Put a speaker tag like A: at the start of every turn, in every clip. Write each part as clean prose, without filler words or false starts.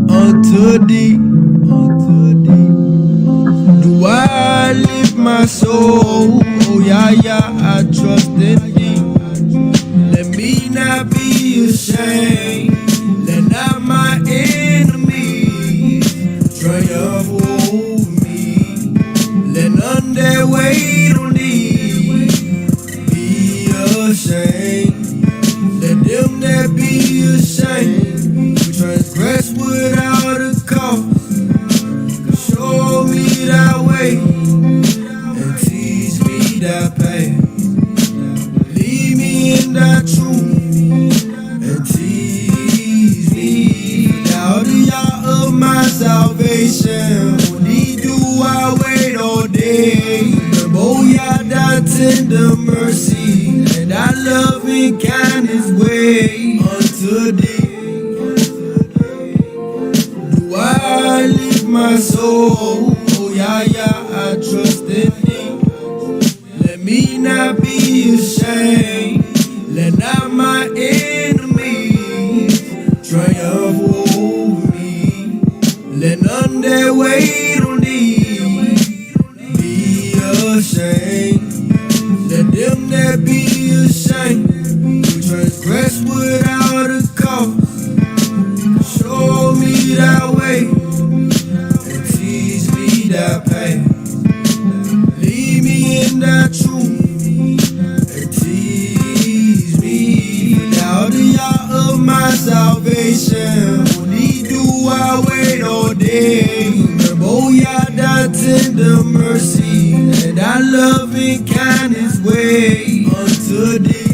A: Unto thee do I lift my soul. Oh yeah, yeah, I trust in thee. Let me not be ashamed. Let not my enemies triumph over me. Let none that wait on thee be ashamed. Let them that be ashamed who transgress without a cause show me thy way and teach me thy path. Lead me in thy truth and teach me. Thou the yah of my salvation. On thee do I wait all day. Oh yeah, thy tender mercy and thy loving kindness way unto thee. Do I lift my soul? Oh yeah, yeah, I trust in thee. Let me not be ashamed. Let not my enemies triumph over me. Let none that wait on thee be ashamed. Let them that be ashamed who transgress without a cause show me thy way and teach me thy path. Lead me in thy truth and teach me. Thou the yah of my salvation. On thee do I wait all day. Oh yeah, thy tender mercy and thy loving kindness way unto thee.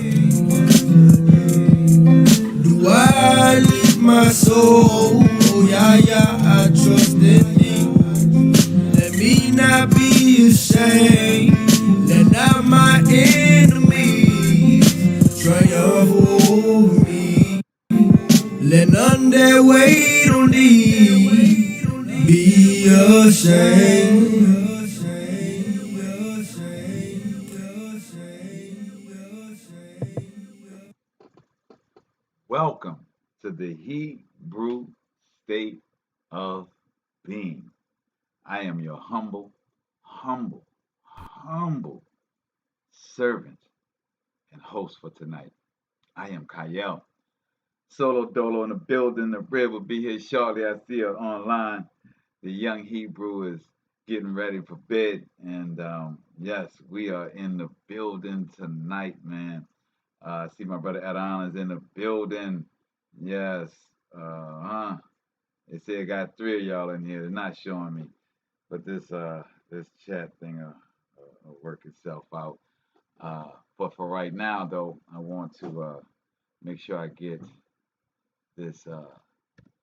A: Do I lift my soul? Oh yeah, yeah, I trust in thee. Let me not be ashamed. Let not my enemies triumph over me. Let none that wait on thee be ashamed.
B: Welcome to the Hebrew state of being. I am your humble servant and host for tonight. I am Kyle. Solo Dolo in the building. The Rib will be here shortly. I see her online. The young Hebrew is getting ready for bed. And yes, we are in the building tonight, man. I see my brother Adon is in the building. Yes. They say I got 3 of y'all in here. They're not showing me. But this chat thing will work itself out. But for right now, though, I want to make sure I get this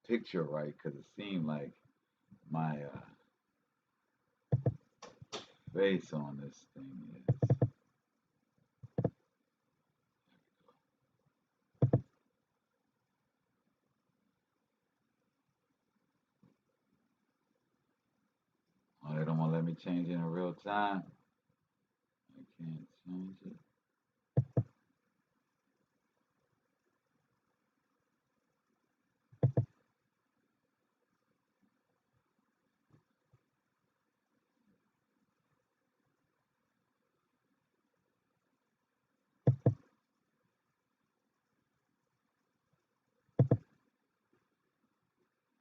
B: picture right because it seemed like my face on this thing is. Oh, they don't want to let me change it in real time. I can't change it.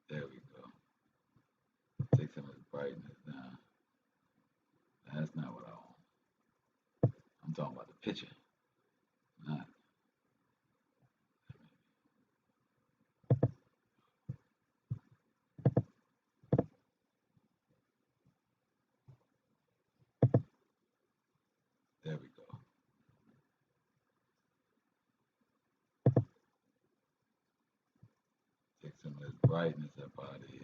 B: There we go. Take some of the brightness down. That's not what I want. I'm talking about the picture. Not. There we go. Take some of this brightness up out of here.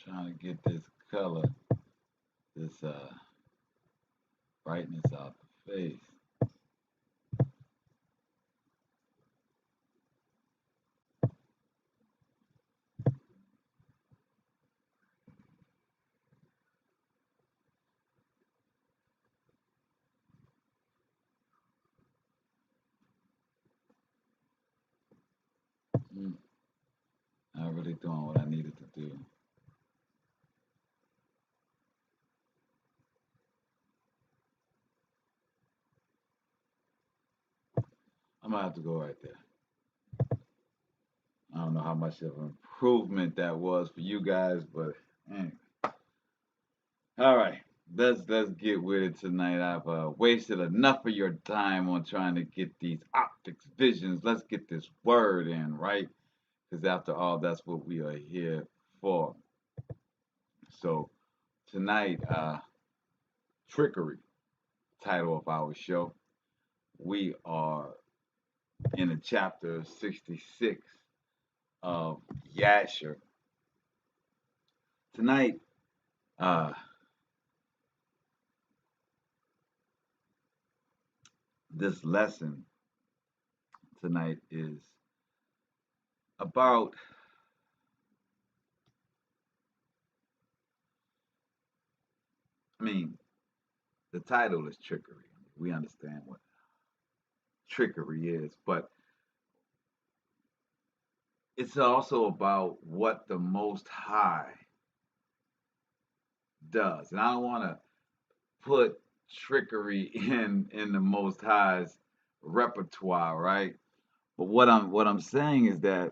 B: Trying to get this color, this brightness out the face. Not really doing what I needed to do. I'm gonna have to go right there. I don't know how much of an improvement that was for you guys, but anyway. All right, let's get with it tonight. I've wasted enough of your time on trying to get these optics, visions. Let's get this word in, right? Because after all, that's what we are here for. So tonight, trickery, title of our show. We are in a chapter 66 of Yasher. Tonight, uh, this lesson tonight is about the title is trickery. We understand what trickery is, but it's also about what the Most High does. And I don't want to put trickery in the Most High's repertoire, right? But what I'm saying is that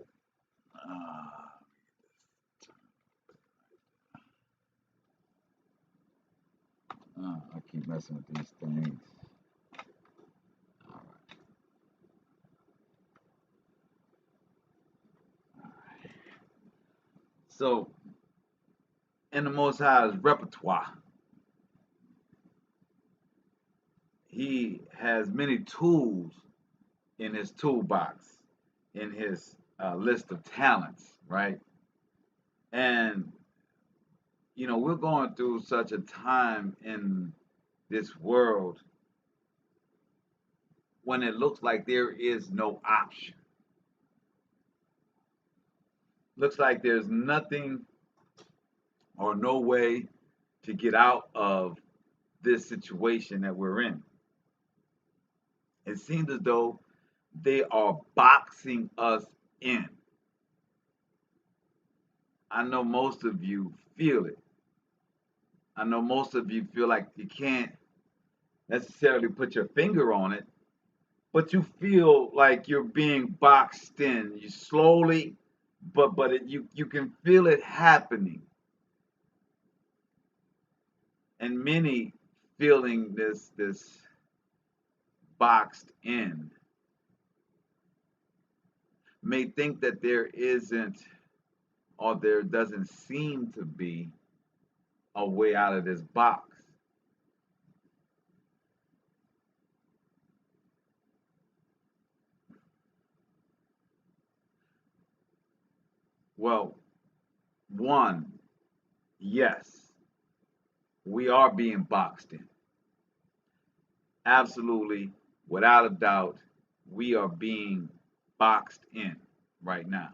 B: I keep messing with these things. All right. All right. So, in the Most High's repertoire, He has many tools in His toolbox, in His list of talents, right? And we're going through such a time in this world when it looks like there is no option. Looks like there's nothing or no way to get out of this situation that we're in. It seems as though they are boxing us in. I know most of you feel it. I know most of you feel like you can't necessarily put your finger on it, but you feel like you're being boxed in. You slowly, you can feel it happening, and many feeling this boxed in may think that there isn't or there doesn't seem to be a way out of this box. Well, one, yes, we are being boxed in. Absolutely, without a doubt, we are being boxed in right now.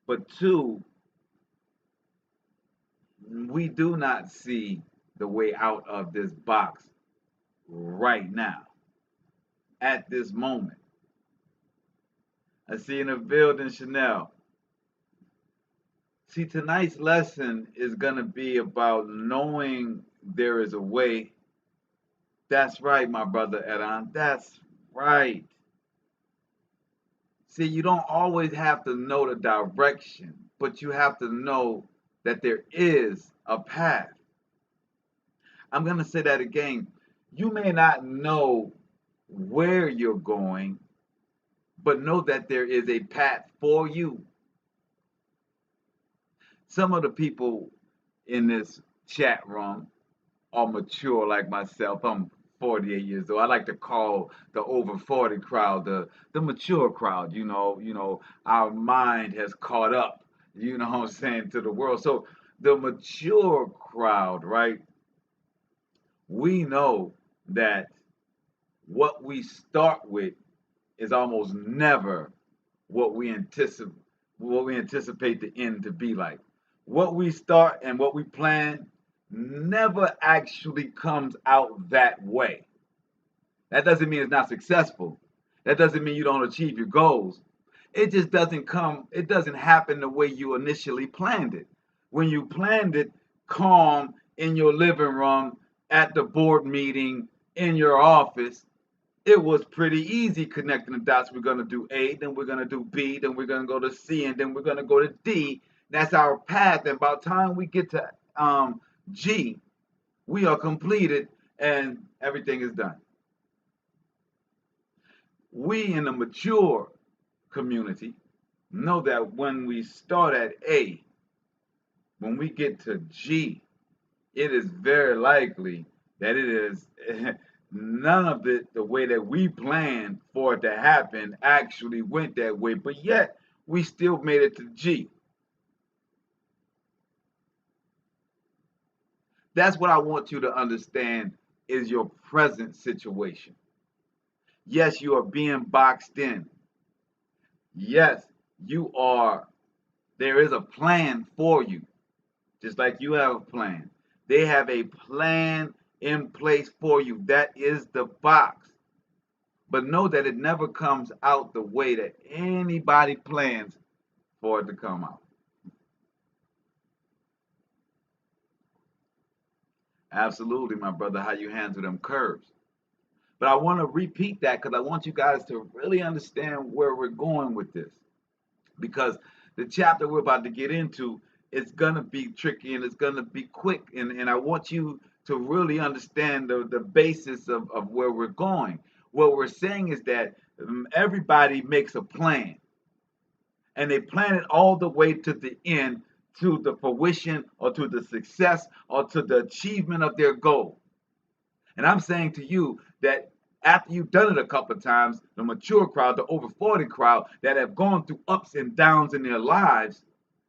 B: But two, we do not see the way out of this box right now, at this moment. I see in the building, Chanel. See, tonight's lesson is going to be about knowing there is a way. That's right, my brother Edon. That's right. See, you don't always have to know the direction, but you have to know that there is a path. I'm going to say that again. You may not know where you're going, but know that there is a path for you. Some of the people in this chat room are mature like myself. I'm 48 years old. I like to call the over 40 crowd the mature crowd. Our mind has caught up you know what I'm saying, to the world. So the mature crowd, right? We know that what we start with is almost never what we anticipate the end to be like. What we start and what we plan never actually comes out that way. That doesn't mean it's not successful. That doesn't mean you don't achieve your goals. It doesn't happen the way you initially planned it. When you planned it calm in your living room, at the board meeting, in your office, it was pretty easy connecting the dots. We're going to do A, then we're going to do B, then we're going to go to C, and then we're going to go to D. That's our path. And by the time we get to G, we are completed and everything is done. We in the mature community know that when we start at A, when we get to G, it is very likely that it is none of it the way that we planned for it to happen actually went that way, but yet we still made it to G. That's what I want you to understand is your present situation. Yes, you are being boxed in. Yes, you are. There is a plan for you, just like you have a plan. They have a plan in place for you. That is the box. But know that it never comes out the way that anybody plans for it to come out. Absolutely, my brother, how you handle them curves. But I want to repeat that because I want you guys to really understand where we're going with this. Because the chapter we're about to get into is going to be tricky and it's going to be quick. And I want you to really understand the basis of where we're going. What we're saying is that everybody makes a plan and they plan it all the way to the end, to the fruition or to the success or to the achievement of their goal. And I'm saying to you that after you've done it a couple of times, the mature crowd, the over 40 crowd that have gone through ups and downs in their lives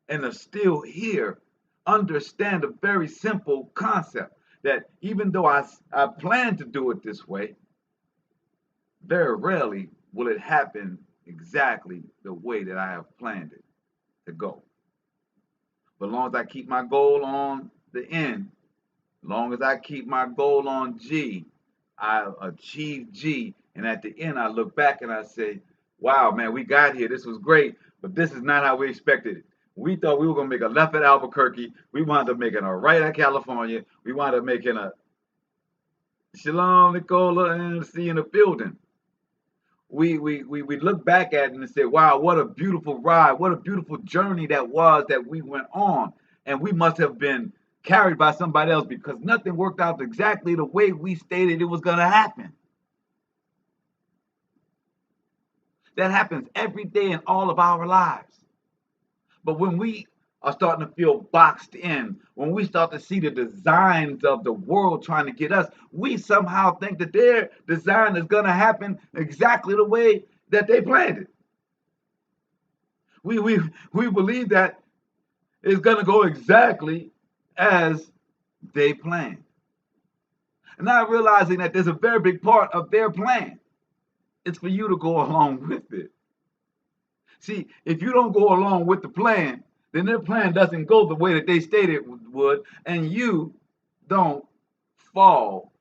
B: and are still here, understand a very simple concept that even though I plan to do it this way, very rarely will it happen exactly the way that I have planned it to go. But as long as I keep my goal on the end, as long as I keep my goal on G, I achieve G. And at the end, I look back and I say, wow, man, we got here. This was great, but this is not how we expected it. We thought we were going to make a left at Albuquerque. We wound up making a right at California. We wound up making a Shalom, Nicola, and see in the building. We look back at it and say, wow, what a beautiful ride. What a beautiful journey that was that we went on. And we must have been carried by somebody else because nothing worked out exactly the way we stated it was going to happen. That happens every day in all of our lives. But when we are starting to feel boxed in, when we start to see the designs of the world trying to get us, we somehow think that their design is going to happen exactly the way that they planned it. We believe that it's going to go exactly as they planned. And not realizing that there's a very big part of their plan. It's for you to go along with it. See, if you don't go along with the plan, then their plan doesn't go the way that they stated it would, and you don't fall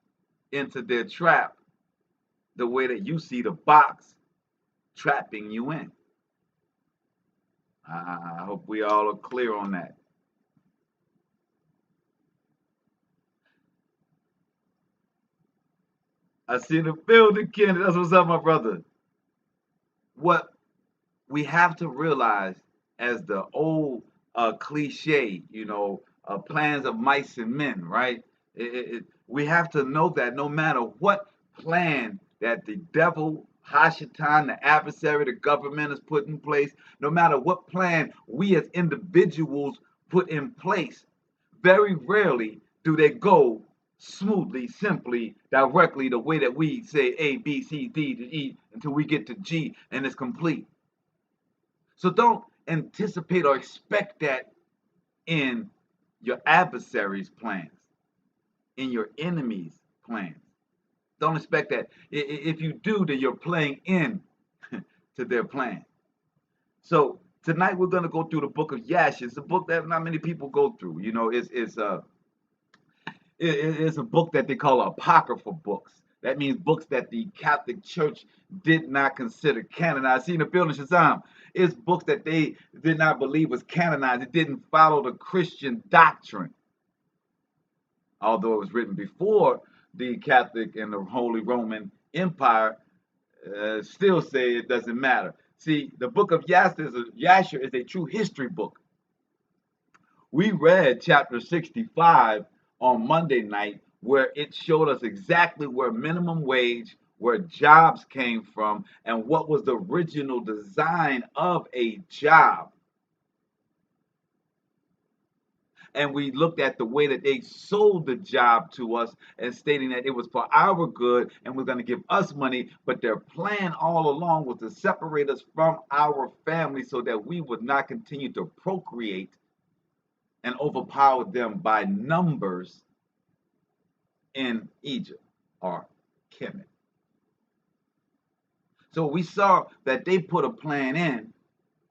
B: into their trap the way that you see the box trapping you in. I hope we all are clear on that. I see the building, Kenny. That's what's up, my brother. What we have to realize, as the old cliche, plans of mice and men, right? We have to know that no matter what plan that the devil, Hashatan, the adversary, the government has put in place, no matter what plan we as individuals put in place, very rarely do they go smoothly, simply, directly the way that we say A, B, C, D to E until we get to G and it's complete. So don't anticipate or expect that in your adversary's plans, in your enemy's plans. Don't expect that. If you do, then you're playing in to their plan. So tonight we're going to go through the book of Yasher. It's a book that not many people go through. You know, it's a book that they call apocryphal books. That means books that the Catholic Church did not consider canonized. See in the building, Shazam. It's books that they did not believe was canonized. It didn't follow the Christian doctrine. Although it was written before the Catholic and the Holy Roman Empire, still say it doesn't matter. See, the book of Yasher is a true history book. We read chapter 65 on Monday night, where it showed us exactly where minimum wage, where jobs came from, and what was the original design of a job. And we looked at the way that they sold the job to us and stating that it was for our good and was going to give us money, but their plan all along was to separate us from our family so that we would not continue to procreate and overpower them by numbers in Egypt or Kemet. So we saw that they put a plan in,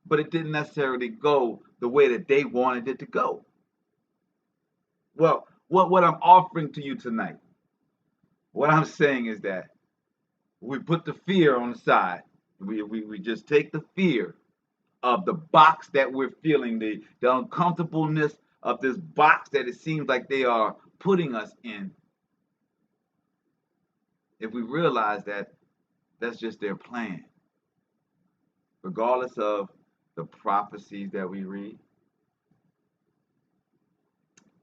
B: but it didn't necessarily go the way that they wanted it to go. Well, what I'm offering to you tonight, what I'm saying is that we put the fear on the side. We just take the fear of the box that we're feeling, the uncomfortableness of this box that it seems like they are putting us in. If we realize that that's just their plan, regardless of the prophecies that we read,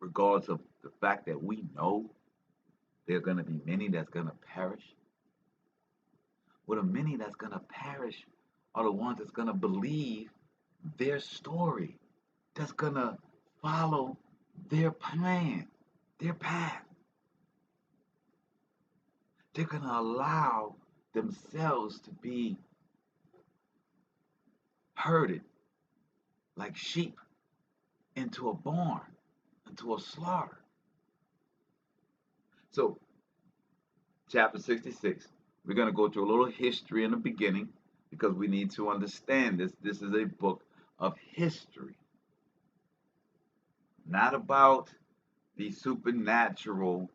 B: regardless of the fact that we know there are going to be many that's going to perish. Well, the many that's going to perish are the ones that's going to believe their story, that's going to follow their plan, their path. They're going to allow themselves to be herded like sheep into a barn, into a slaughter. So, chapter 66, we're going to go through a little history in the beginning because we need to understand this. This is a book of history, not about the supernatural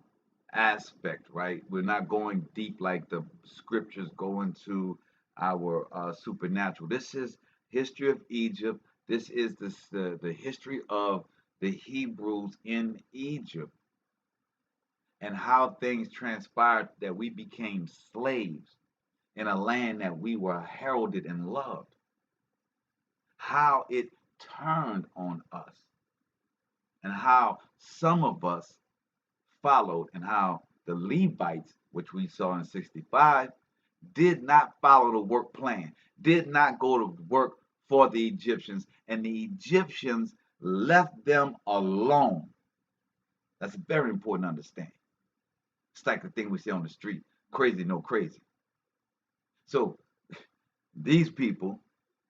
B: aspect, right? We're not going deep like the scriptures go into our supernatural. This is history of Egypt. This is the history of the Hebrews in Egypt and how things transpired that we became slaves in a land that we were heralded and loved. How it turned on us and how some of us followed and how the Levites, which we saw in 65, did not follow the work plan, did not go to work for the Egyptians, and the Egyptians left them alone. That's very important to understand. It's like the thing we say on the street, crazy, no crazy. So these people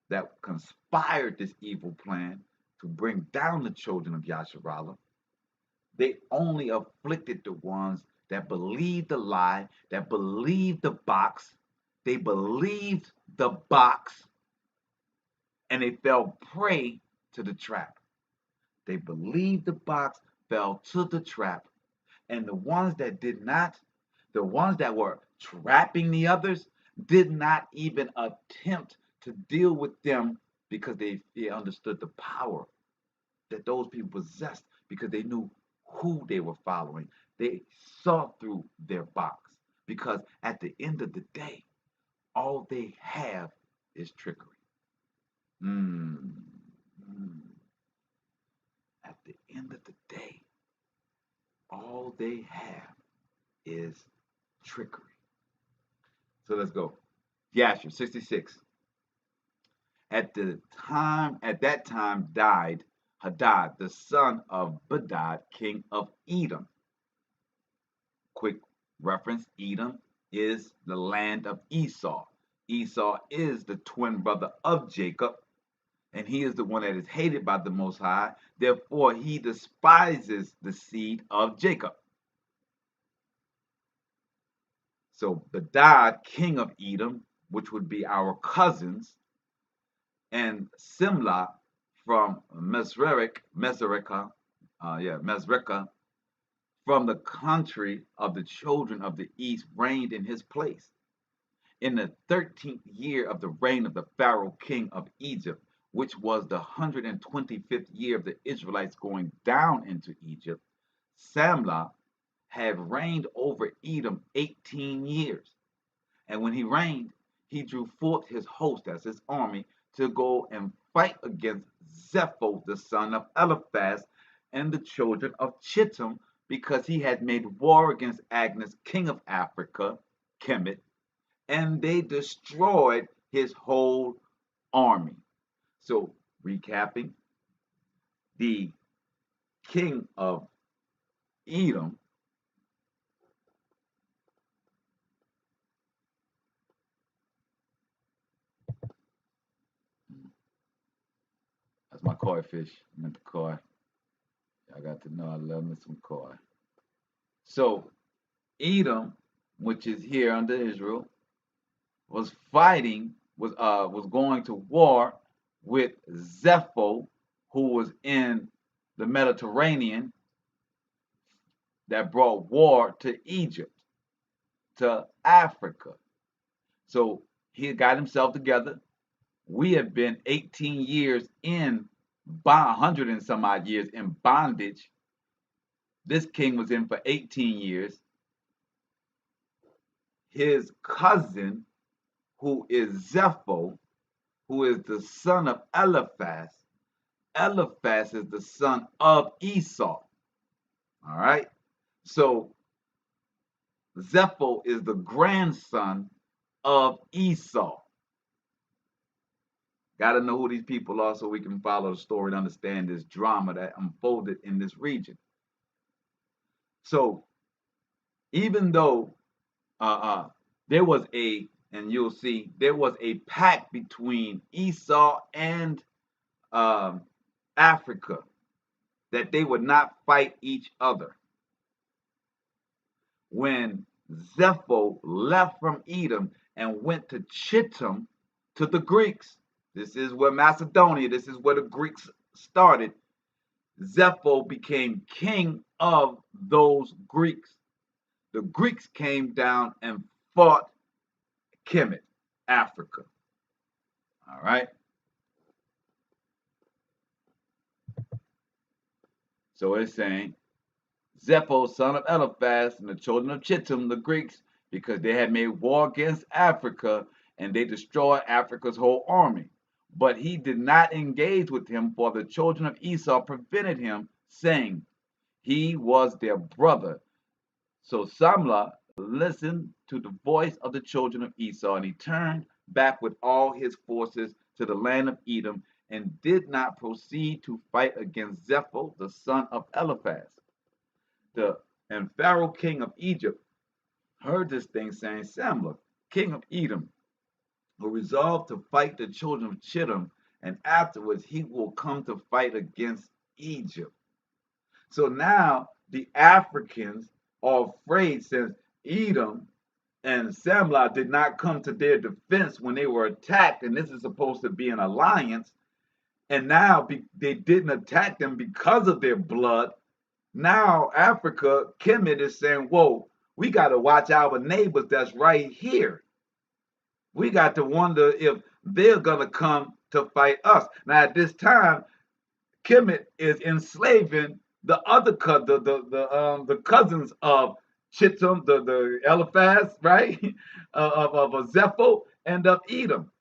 B: that conspired this evil plan to bring down the children of Yasharallah, they only afflicted the ones that believed the lie, that believed the box. They believed the box, and they fell prey to the trap. They believed the box, fell to the trap, and the ones that did not, the ones that were trapping the others, did not even attempt to deal with them because they understood the power that those people possessed because they knew who they were following. They saw through their box because at the end of the day, all they have is trickery. At the end of the day, all they have is trickery. So let's go. Yasher, 66. At that time died Hadad, the son of Bedad, king of Edom. Quick reference, Edom is the land of Esau. Esau is the twin brother of Jacob. and he is the one that is hated by the Most High. Therefore, he despises the seed of Jacob. So Bedad, king of Edom, which would be our cousins, and Simla from Mesreka, from the country of the children of the east, reigned in his place. In the 13th year of the reign of the Pharaoh king of Egypt, which was the 125th year of the Israelites going down into Egypt, Samla had reigned over Edom 18 years. And when he reigned, he drew forth his host as his army to go and fight against Zepho, the son of Eliphaz, and the children of Chittim, because he had made war against Agnes, king of Africa, Kemet, and they destroyed his whole army. So, recapping, the king of Edom that's my koi fish. I meant the koi. I got to know I love me some koi. So, Edom, which is here under Israel, was going to war with Zepho, who was in the Mediterranean, that brought war to Egypt, to Africa. So he got himself together. We have been 18 years in 100 and some odd years in bondage. This king was in for 18 years. His cousin, who is Zepho, who is the son of Eliphaz. Eliphaz is the son of Esau. All right. So Zepho is the grandson of Esau. Got to know who these people are so we can follow the story and understand this drama that unfolded in this region. So even though there was and you'll see, there was a pact between Esau and Africa that they would not fight each other. When Zepho left from Edom and went to Chittim, to the Greeks, this is where Macedonia, this is where the Greeks started. Zepho became king of those Greeks. The Greeks came down and fought Kemet, Africa. All right. So it's saying Zepho, son of Eliphaz, and the children of Chittim, the Greeks, because they had made war against Africa and they destroyed Africa's whole army. But he did not engage with him, for the children of Esau prevented him, saying he was their brother. So Samla listened to the voice of the children of Esau, and he turned back with all his forces to the land of Edom and did not proceed to fight against Zepho, the son of Eliphaz. And Pharaoh, king of Egypt, heard this thing, saying, Samla, king of Edom, will resolve to fight the children of Chittim, and afterwards he will come to fight against Egypt. So now the Africans are afraid, since Edom and Samla did not come to their defense when they were attacked, and this is supposed to be an alliance, and now they didn't attack them because of their blood. Now Africa, Kemet is saying, whoa, we got to watch our neighbors that's right here. We got to wonder if they're going to come to fight us. Now at this time, Kemet is enslaving the other the cousins of Chittim, the Eliphaz, right, of Zepho and of Edom.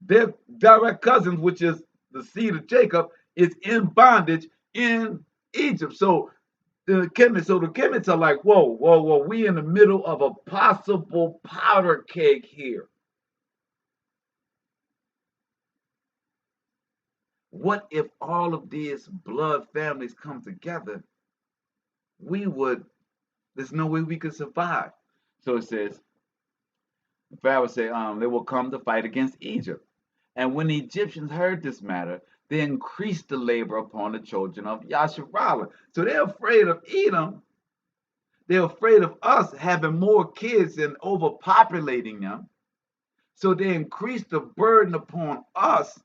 B: Their direct cousins, which is the seed of Jacob, is in bondage in Egypt. So the Kemets are like, whoa, we in the middle of a possible powder keg here. What if all of these blood families come together? There's no way we could survive. So it says, Pharaoh said, they will come to fight against Egypt. And when the Egyptians heard this matter, they increased the labor upon the children of Yasharallah. So they're afraid of Edom. They're afraid of us having more kids and overpopulating them. So they increased the burden upon us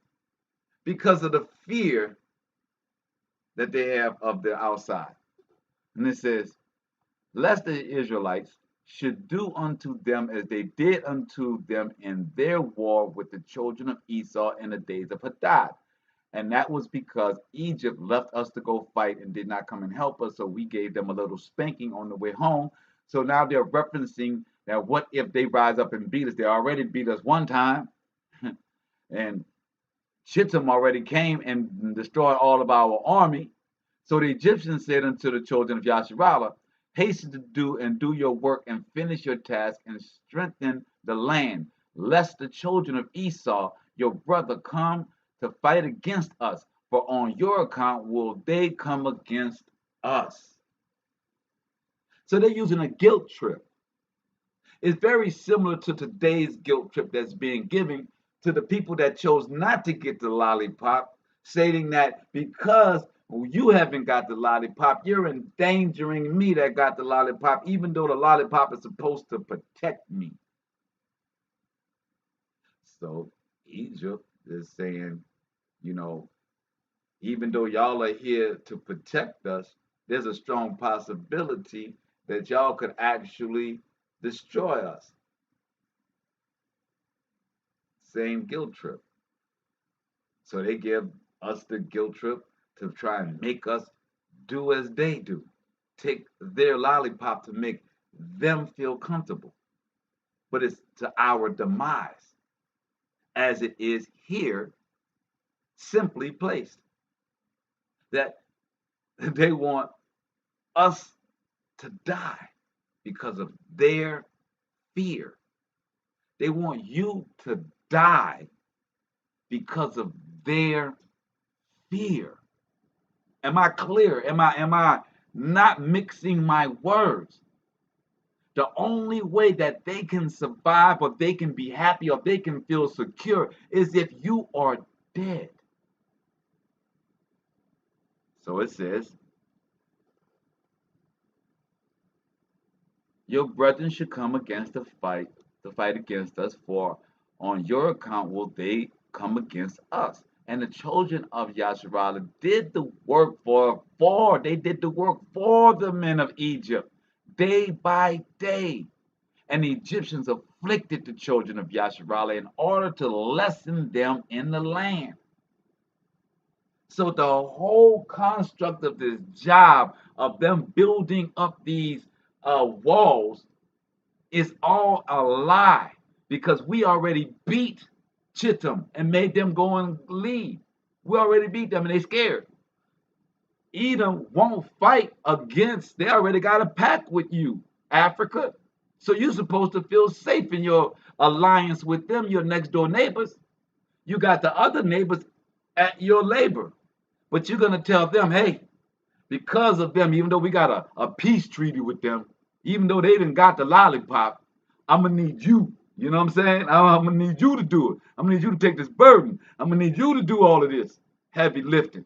B: because of the fear that they have of the outside. And it says, lest the Israelites should do unto them as they did unto them in their war with the children of Esau in the days of Hadad. And that was because Egypt left us to go fight and did not come and help us. So we gave them a little spanking on the way home. So now they're referencing that what if they rise up and beat us? They already beat us one time. And Shittim already came and destroyed all of our army. So the Egyptians said unto the children of Yasharallah, hasten to do and do your work and finish your task and strengthen the land, lest the children of Esau, your brother, come to fight against us, for on your account will they come against us. So they're using a guilt trip. It's very similar to today's guilt trip that's being given to the people that chose not to get the lollipop, stating that because you haven't got the lollipop, you're endangering me that got the lollipop, even though the lollipop is supposed to protect me. So Egypt is saying, even though y'all are here to protect us, there's a strong possibility that y'all could actually destroy us. Same guilt trip. So they give us the guilt trip to try and make us do as they do. Take their lollipop to make them feel comfortable. But it's to our demise, as it is here, simply placed. That they want us to die because of their fear. They want you to die because of their fear. Am I clear? Am I not mixing my words? The only way that they can survive or they can be happy or they can feel secure is if you are dead. So it says, your brethren should come against the fight to fight against us, for on your account will they come against us. And the children of Yasharallah did the work for the men of Egypt day by day. And the Egyptians afflicted the children of Yasharallah in order to lessen them in the land. So the whole construct of this job of them building up these walls is all a lie, because we already beat Chittim and made them go and leave. We already beat them and they scared. Edom won't fight against, they already got a pact with you, Africa. So you're supposed to feel safe in your alliance with them, your next door neighbors. You got the other neighbors at your labor. But you're going to tell them, hey, because of them, even though we got a peace treaty with them, even though they didn't got the lollipop, I'm going to need you. You know what I'm saying? I'm going to need you to do it. I'm going to need you to take this burden. I'm going to need you to do all of this heavy lifting.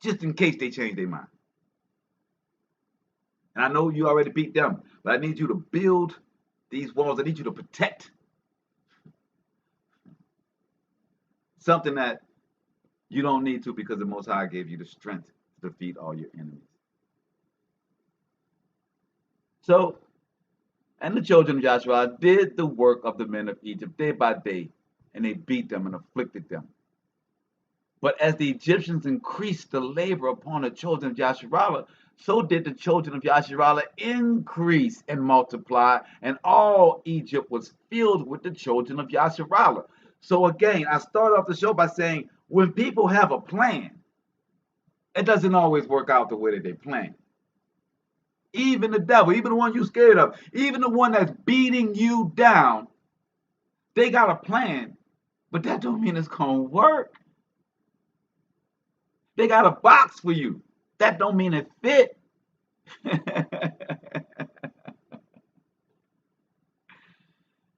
B: Just in case they change their mind. And I know you already beat them, but I need you to build these walls. I need you to protect something that you don't need to, because the Most High gave you the strength to defeat all your enemies. So, and the children of Joshua did the work of the men of Egypt day by day, and they beat them and afflicted them. But as the Egyptians increased the labor upon the children of Yasharallah, so did the children of Yasharallah increase and multiply, and all Egypt was filled with the children of Yasharallah. So again, I start off the show by saying, when people have a plan, it doesn't always work out the way that they plan. Even the devil, even the one you're scared of, even the one that's beating you down, they got a plan, but that don't mean it's gonna work. They got a box for you. That don't mean it fit.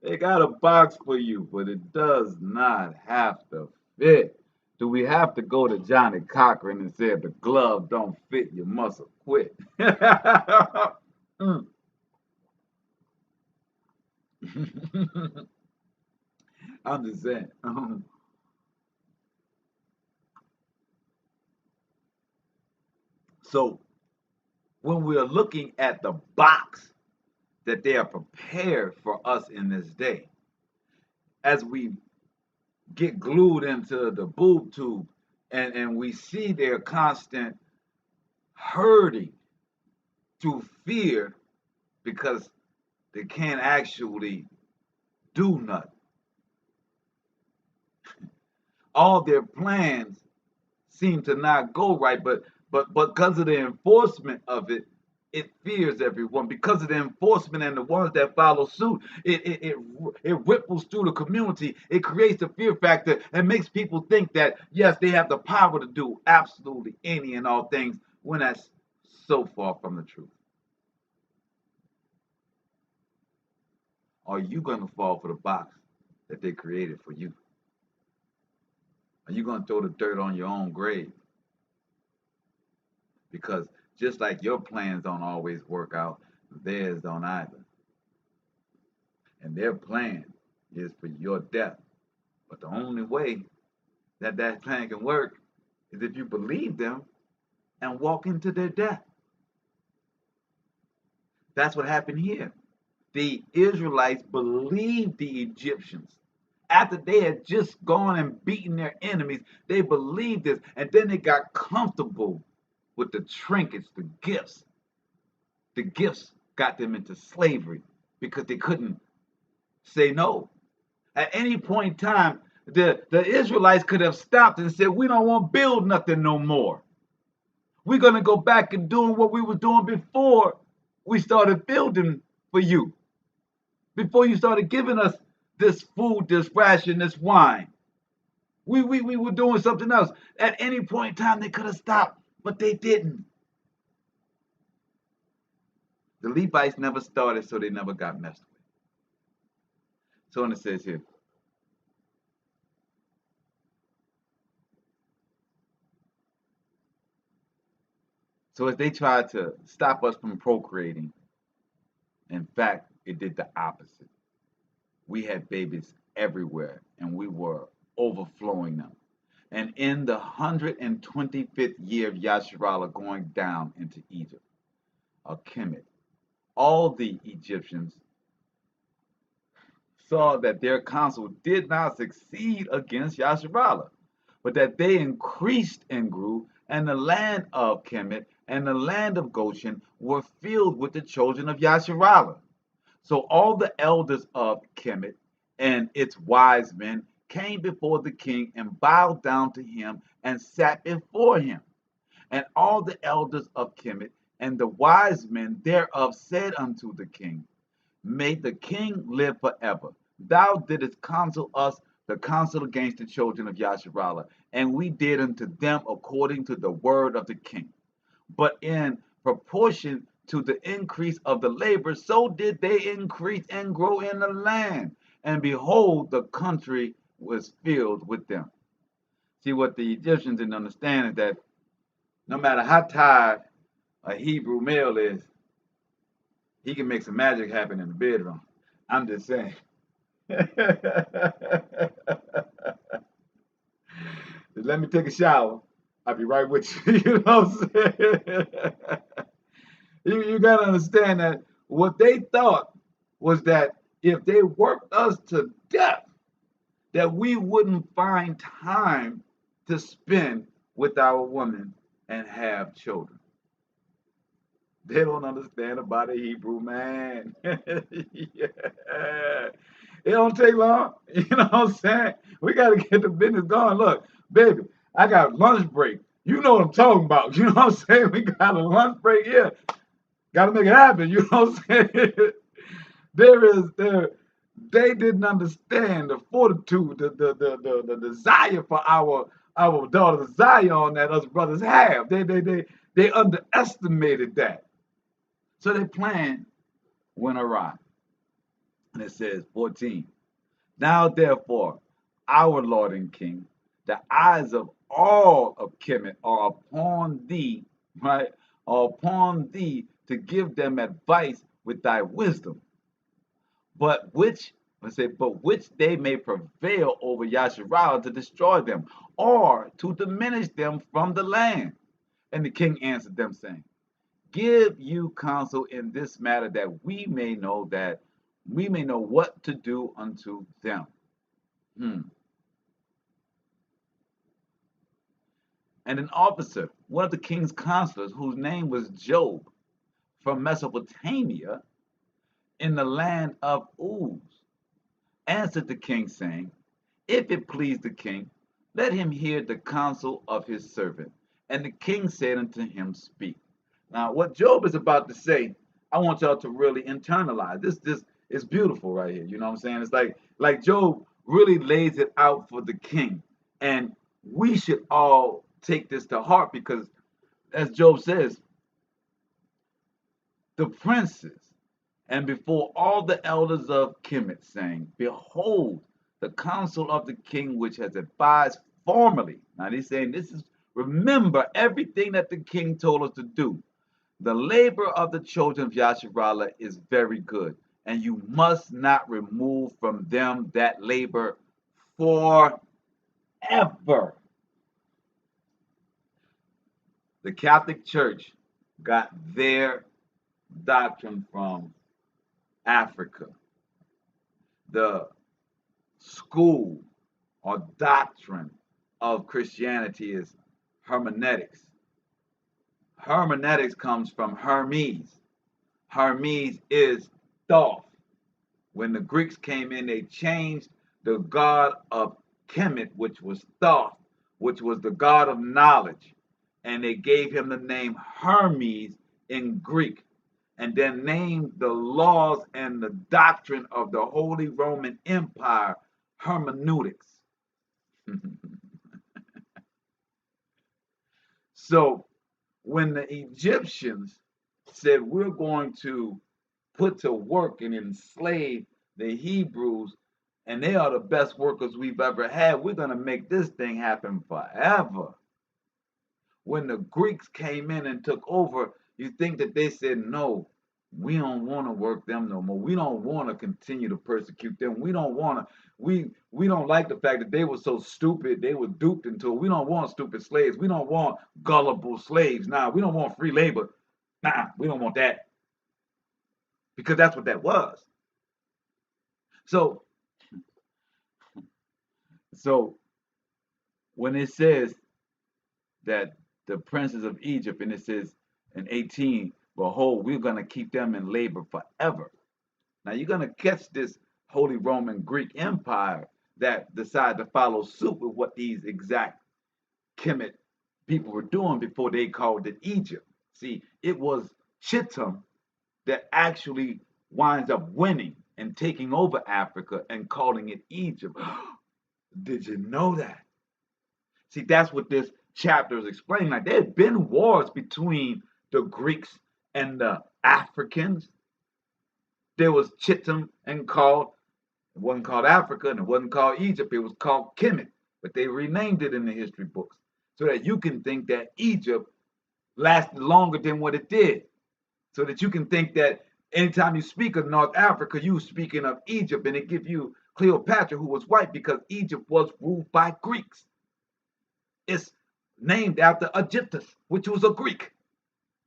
B: They got a box for you, but it does not have to fit. Do we have to go to Johnny Cochran and say if the glove don't fit, you must have quit? Mm. I'm just saying. So when we're looking at the box that they are prepared for us in this day, as we get glued into the boob tube and we see their constant hurting through fear because they can't actually do nothing. All their plans seem to not go right, but because of the enforcement of it, it fears everyone. Because of the enforcement and the ones that follow suit, it ripples through the community. It creates a fear factor and makes people think that yes, they have the power to do absolutely any and all things when that's so far from the truth. Are you going to fall for the box that they created for you? Are you going to throw the dirt on your own grave? Because just like your plans don't always work out, theirs don't either. And their plan is for your death. But the only way that that plan can work is if you believe them and walk into their death. That's what happened here. The Israelites believed the Egyptians. After they had just gone and beaten their enemies, they believed this. And then they got comfortable with the trinkets, the gifts. The gifts got them into slavery because they couldn't say no. At any point in time, the Israelites could have stopped and said, we don't want to build nothing no more. We're going to go back and doing what we were doing before we started building for you. Before you started giving us this food, this ration, this wine. We were doing something else. At any point in time, they could have stopped, but they didn't. The Levites never started, so they never got messed with. So when it says here, so as they tried to stop us from procreating, in fact, it did the opposite. We had babies everywhere, and we were overflowing them. And in the 125th year of Yasharallah going down into Egypt, Kemet, all the Egyptians saw that their counsel did not succeed against Yasharallah, but that they increased and grew, and the land of Kemet and the land of Goshen were filled with the children of Yasharallah. So all the elders of Kemet and its wise men came before the king and bowed down to him and sat before him. And all the elders of Kemet and the wise men thereof said unto the king, may the king live forever. Thou didst counsel us the counsel against the children of Yasharallah, and we did unto them according to the word of the king. But in proportion to the increase of the labor, so did they increase and grow in the land. And behold, the country was filled with them. See, what the Egyptians didn't understand is that no matter how tired a Hebrew male is, he can make some magic happen in the bedroom. I'm just saying. Let me take a shower. I'll be right with you. You know what I'm saying? You got to understand that what they thought was that if they worked us to death, that we wouldn't find time to spend with our women and have children. They don't understand about a Hebrew man. Yeah. It don't take long. You know what I'm saying? We got to get the business going. Look, baby, I got lunch break. You know what I'm talking about. You know what I'm saying? We got a lunch break here. Got to make it happen. You know what I'm saying? They didn't understand the fortitude, the desire for our daughter Zion that us brothers have. They underestimated that. So their plan went awry. And it says 14. Now therefore, our Lord and King, the eyes of all of Kemet are upon thee, right? Are upon thee to give them advice with thy wisdom, but which they may prevail over Yasharal to destroy them, or to diminish them from the land. And the king answered them, saying, give you counsel in this matter, that we may know what to do unto them. Hmm. And an officer, one of the king's counselors, whose name was Job, from Mesopotamia, in the land of Uz, answered the king, saying, if it please the king, let him hear the counsel of his servant. And the king said unto him, speak. Now, what Job is about to say, I want y'all to really internalize. This is beautiful right here. You know what I'm saying? It's like Job really lays it out for the king. And we should all take this to heart, because as Job says, the princes and before all the elders of Kemet, saying, behold, the counsel of the king which has advised formerly. Now he's saying this is, remember everything that the king told us to do. The labor of the children of Yasharallah is very good, and you must not remove from them that labor forever. The Catholic Church got their doctrine from Africa. The school or doctrine of Christianity is hermeneutics. Hermeneutics comes from Hermes. Hermes is Thoth. When the Greeks came in, they changed the god of Kemet, which was Thoth, which was the god of knowledge, and they gave him the name Hermes in Greek, and then named the laws and the doctrine of the Holy Roman Empire hermeneutics. So when the Egyptians said, we're going to put to work and enslave the Hebrews, and they are the best workers we've ever had, we're going to make this thing happen forever. When the Greeks came in and took over, you think that they said, no, we don't want to work them no more. We don't want to continue to persecute them. We don't want to, we don't like the fact that they were so stupid. They were duped into it. We don't want stupid slaves. We don't want gullible slaves. Nah, we don't want free labor. Nah, we don't want that. Because that's what that was. So when it says that the princes of Egypt, and it says in 18, behold, we're going to keep them in labor forever. Now you're going to catch this Holy Roman Greek Empire that decided to follow suit with what these exact Kemet people were doing before they called it Egypt. See, it was Chittim that actually winds up winning and taking over Africa and calling it Egypt. Did you know that? See, that's what this chapter is explaining. Like, there had been wars between the Greeks and the Africans. There was Chittim and called, it wasn't called Africa and it wasn't called Egypt, it was called Kemet. But they renamed it in the history books so that you can think that Egypt lasted longer than what it did. So that you can think that anytime you speak of North Africa, you're speaking of Egypt, and it gives you Cleopatra, who was white, because Egypt was ruled by Greeks. It's named after Egyptus, which was a Greek.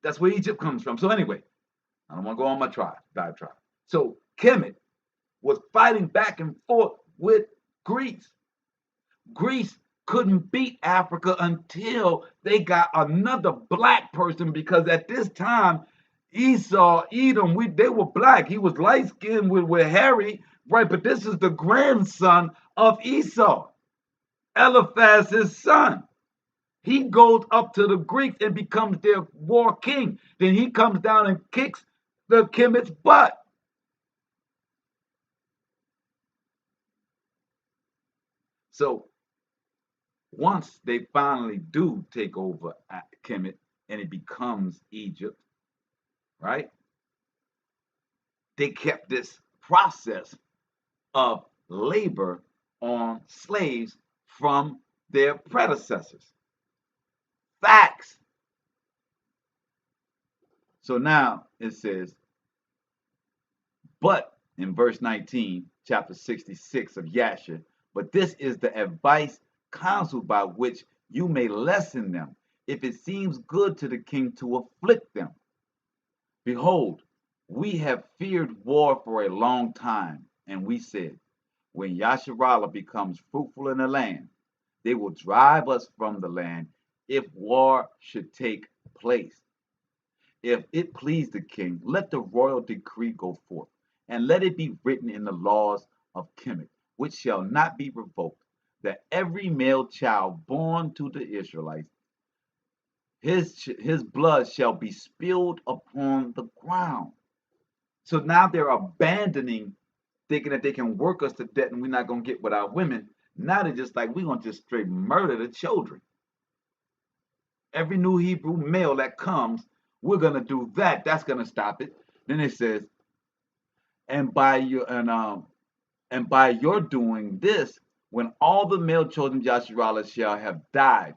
B: That's where Egypt comes from. So anyway, I don't want to go on my diatribe. So Kemet was fighting back and forth with Greece. Greece couldn't beat Africa until they got another black person, because at this time, Esau, Edom, they were black. He was light skinned with hairy, right? But this is the grandson of Esau, Eliphaz's son. He goes up to the Greeks and becomes their war king. Then he comes down and kicks the Kemet's butt. So once they finally do take over Kemet and it becomes Egypt, right? They kept this process of labor on slaves from their predecessors. Facts. So now it says, but in verse 19, chapter 66 of Yasher, but this is the advice, counsel by which you may lessen them, if it seems good to the king to afflict them. Behold, we have feared war for a long time, and we said, when Yasharallah becomes fruitful in the land, they will drive us from the land if war should take place. If it please the king, let the royal decree go forth, and let it be written in the laws of Kemet, which shall not be revoked, that every male child born to the Israelites, his blood shall be spilled upon the ground. So now they're abandoning, thinking that they can work us to death and we're not going to get with our women. Now they're just like, we're going to just straight murder the children. Every new Hebrew male that comes, we're going to do that. That's going to stop it. Then it says, and by your doing this, when all the male children of Yasharallah shall have died,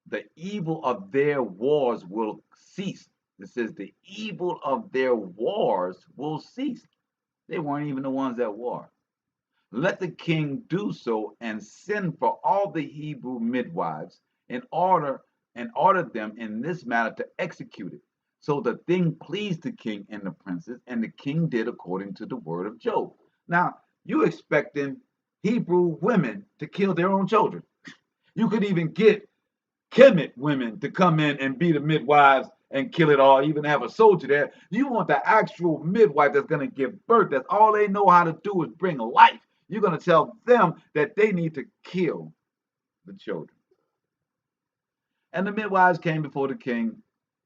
B: the evil of their wars will cease. It says the evil of their wars will cease. They weren't even the ones at war. Let the king do so and send for all the Hebrew midwives and order them in this matter to execute it. So the thing pleased the king and the princes, and the king did according to the word of Job. Now, you expecting Hebrew women to kill their own children. You could even get Kemet women to come in and be the midwives and kill it all, even have a soldier there. You want the actual midwife that's going to give birth. That's all they know how to do is bring life. You're going to tell them that they need to kill the children. And the midwives came before the king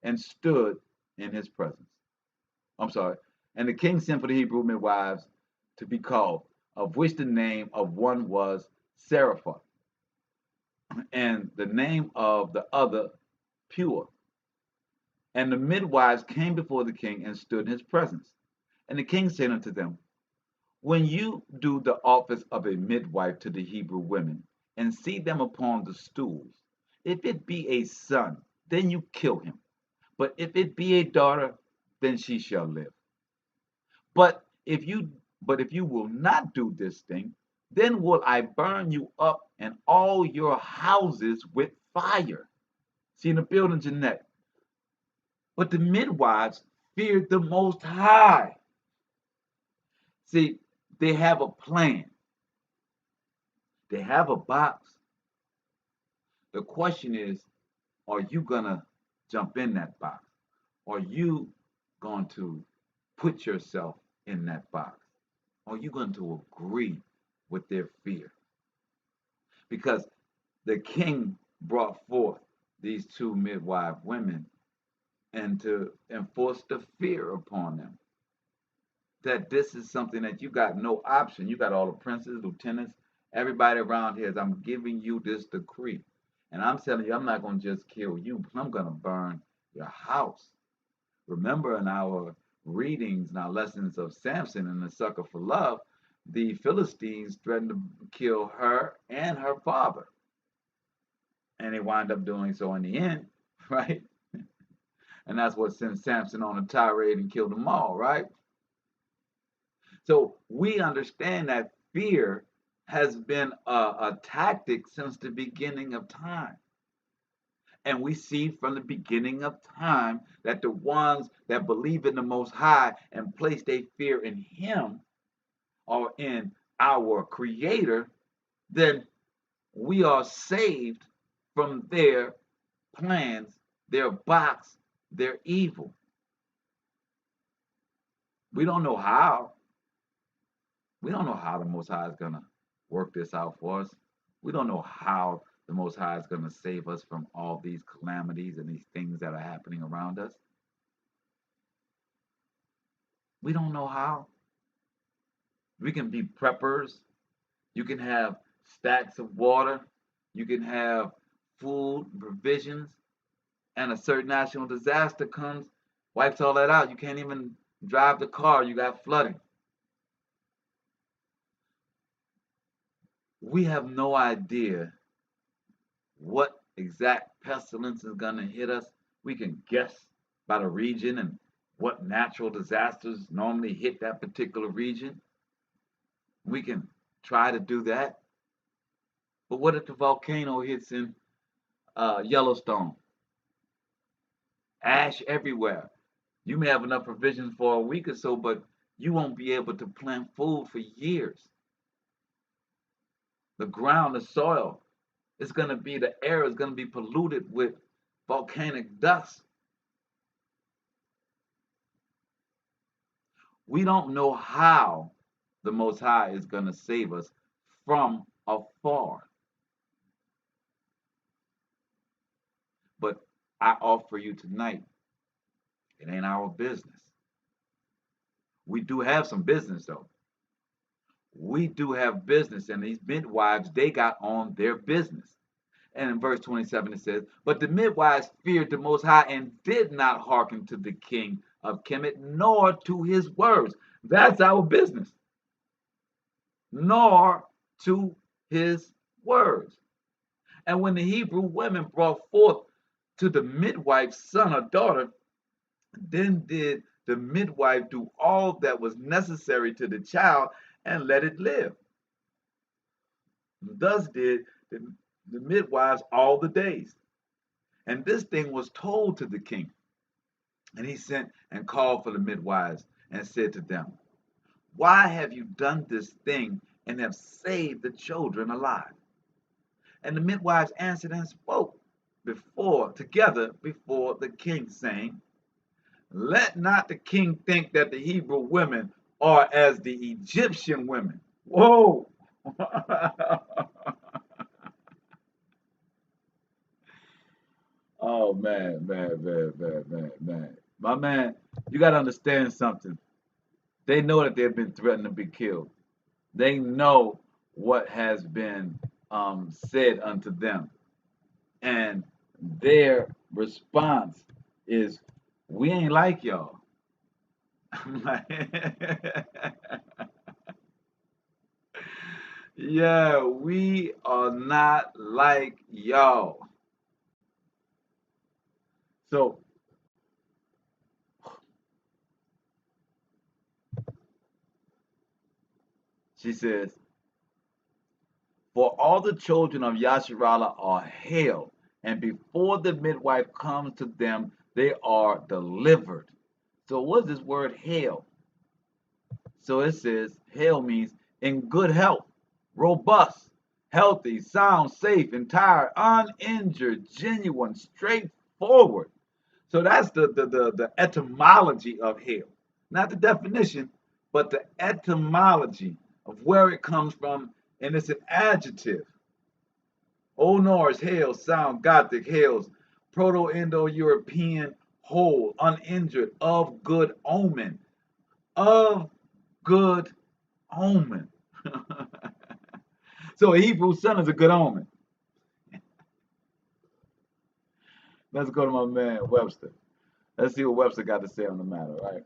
B: and stood in his presence. I'm sorry. And the king sent for the Hebrew midwives to be called, of which the name of one was Seraphah, and the name of the other Pure. And the midwives came before the king and stood in his presence. And the king said unto them, when you do the office of a midwife to the Hebrew women, and see them upon the stools, if it be a son, then you kill him. But if it be a daughter, then she shall live. But if you will not do this thing, then will I burn you up and all your houses with fire. See, in the building, Jeanette. But the midwives feared the Most High. See, they have a plan. They have a box. The question is, are you going to jump in that box? Are you going to put yourself in that box? Are you going to agree with their fear? Because the king brought forth these two midwife women and to enforce the fear upon them. That this is something that you got no option. You got all the princes, lieutenants, everybody around here. I'm giving you this decree. And I'm telling you, I'm not going to just kill you, but I'm going to burn your house. Remember in our readings and our lessons of Samson and the SUCKA for love, the Philistines threatened to kill her and her father. And they wind up doing so in the end, right? And that's what sent Samson on a tirade and killed them all, right? So we understand that fear has been a tactic since the beginning of time. And we see from the beginning of time that the ones that believe in the Most High and place their fear in Him or in our Creator, then we are saved from their plans, their box, their evil. We don't know how. We don't know how the Most High is going to work this out for us. We don't know how the Most High is going to save us from all these calamities and these things that are happening around us. We don't know how. We can be preppers. You can have stacks of water. You can have food, provisions, and a certain national disaster comes, wipes all that out. You can't even drive the car. You got flooding. we have no idea what exact pestilence is going to hit us. We can guess by the region and what natural disasters normally hit that particular region. We can try to do that. But what if the volcano hits in Yellowstone? Ash everywhere. You may have enough provisions for a week or so, but you won't be able to plant food for years. The ground, the soil, the air is going to be polluted with volcanic dust. We don't know how the Most High is going to save us from afar. But I offer you tonight, it ain't our business. We do have some business, though. We do have business, and these midwives, they got on their business. And in verse 27 it says, but the midwives feared the Most High and did not hearken to the king of Kemet, nor to his words. That's our business. Nor to his words. And when the Hebrew women brought forth to the midwife's son or daughter, then did the midwife do all that was necessary to the child and let it live. Thus did the midwives all the days. And this thing was told to the king. And he sent and called for the midwives and said to them, why have you done this thing and have saved the children alive? And the midwives answered and spoke together before the king, saying, let not the king think that the Hebrew women are as the Egyptian women. Whoa! Oh man. My man, you got to understand something. They know that they've been threatened to be killed. They know what has been said unto them. And their response is, we ain't like y'all. Yeah, we are not like y'all. So she says, for all the children of Yasharallah are hale, and before the midwife comes to them, they are delivered. So what's this word hale? So it says hale means in good health, robust, healthy, sound, safe, entire, uninjured, genuine, straightforward. So that's the etymology of hale. Not the definition, but the etymology of where it comes from, and it's an adjective. Old Norse, hail, sound, Gothic, hails, Proto-Indo-European, whole, uninjured, of good omen. Of good omen. So a Hebrew son is a good omen. Let's go to my man Webster. Let's see what Webster got to say on the matter, right?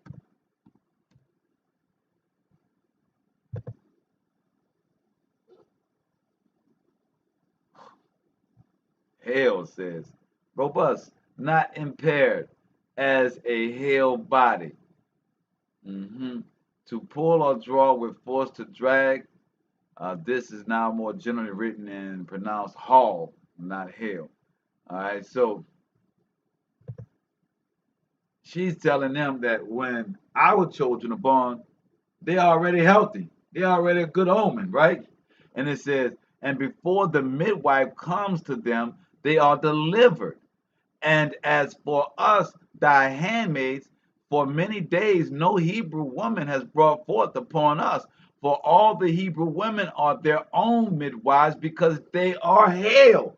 B: Hale says, robust, not impaired, as a hale body. To pull or draw with force to drag. This is now more generally written and pronounced haul, not hale. All right, so she's telling them that when our children are born, they're already healthy. They're already a good omen, right? And it says, and before the midwife comes to them, they are delivered. And as for us, thy handmaids, for many days no Hebrew woman has brought forth upon us. For all the Hebrew women are their own midwives, because they are hale.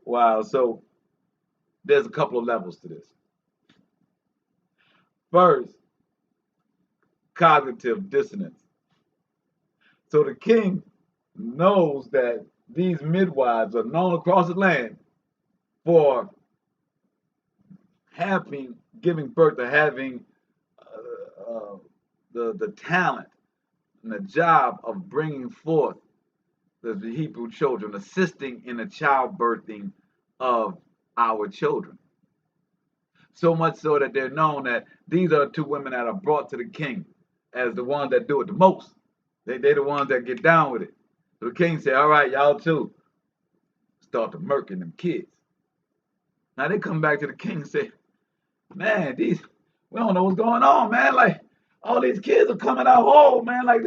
B: Wow, so there's a couple of levels to this. First, cognitive dissonance. So the king knows that these midwives are known across the land for giving birth to having the talent and the job of bringing forth the Hebrew children, assisting in the childbirthing of our children. So much so that they're known that these are the two women that are brought to the king as the ones that do it the most. They're the ones that get down with it. So the king said, all right, y'all two, start to murking them kids. Now they come back to the king and say, man, we don't know what's going on, man. Like, all these kids are coming out whole, man. Like,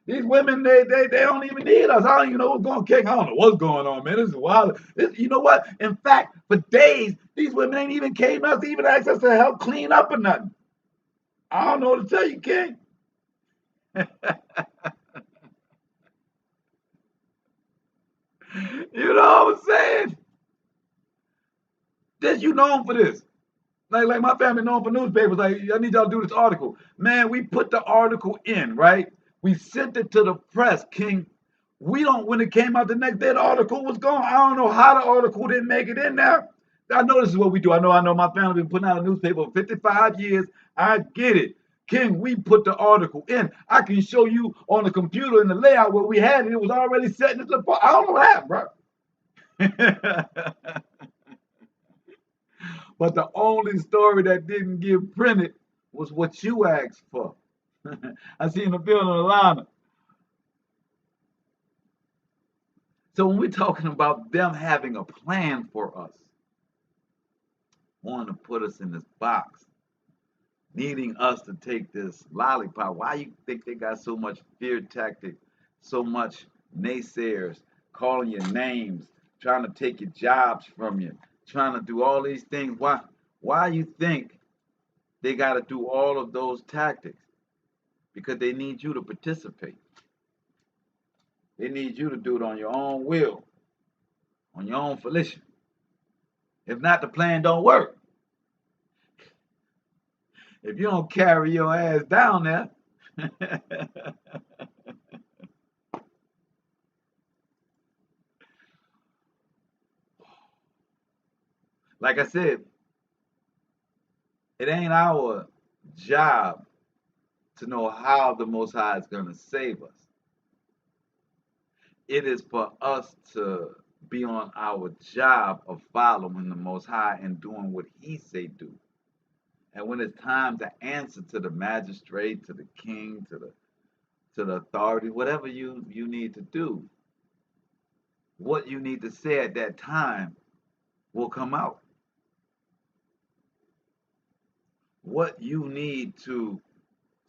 B: these women, they don't even need us. I don't even know what's going on, king. I don't know what's going on, man. This is wild. You know what? In fact, for days, these women ain't even came to us to even ask us to help clean up or nothing. I don't know what to tell you, king. You know what I'm saying? Just you known for this. Like my family known for newspapers. Like, I need y'all to do this article. Man, we put the article in, right? We sent it to the press, king. We don't, when it came out the next day, the article was gone. I don't know how the article didn't make it in there. I know this is what we do. I know my family been putting out a newspaper for 55 years. I get it. King, we put the article in. I can show you on the computer in the layout where we had it. It was already set in the, I don't know what happened, bro. But the only story that didn't get printed was what you asked for. I see in the building Alana. So when we're talking about them having a plan for us, wanting to put us in this box, needing us to take this lollipop, why you think they got so much fear tactic, so much naysayers, calling your names, trying to take your jobs from you, trying to do all these things? Why you think they got to do all of those tactics? Because they need you to participate. They need you to do it on your own will, on your own volition. If not, the plan don't work. If you don't carry your ass down there, like I said, it ain't our job to know how the Most High is going to save us. It is for us to be on our job of following the Most High and doing what He say do. And when it's time to answer to the magistrate, to the king, to the authority, whatever you need to do, what you need to say at that time will come out. What you need to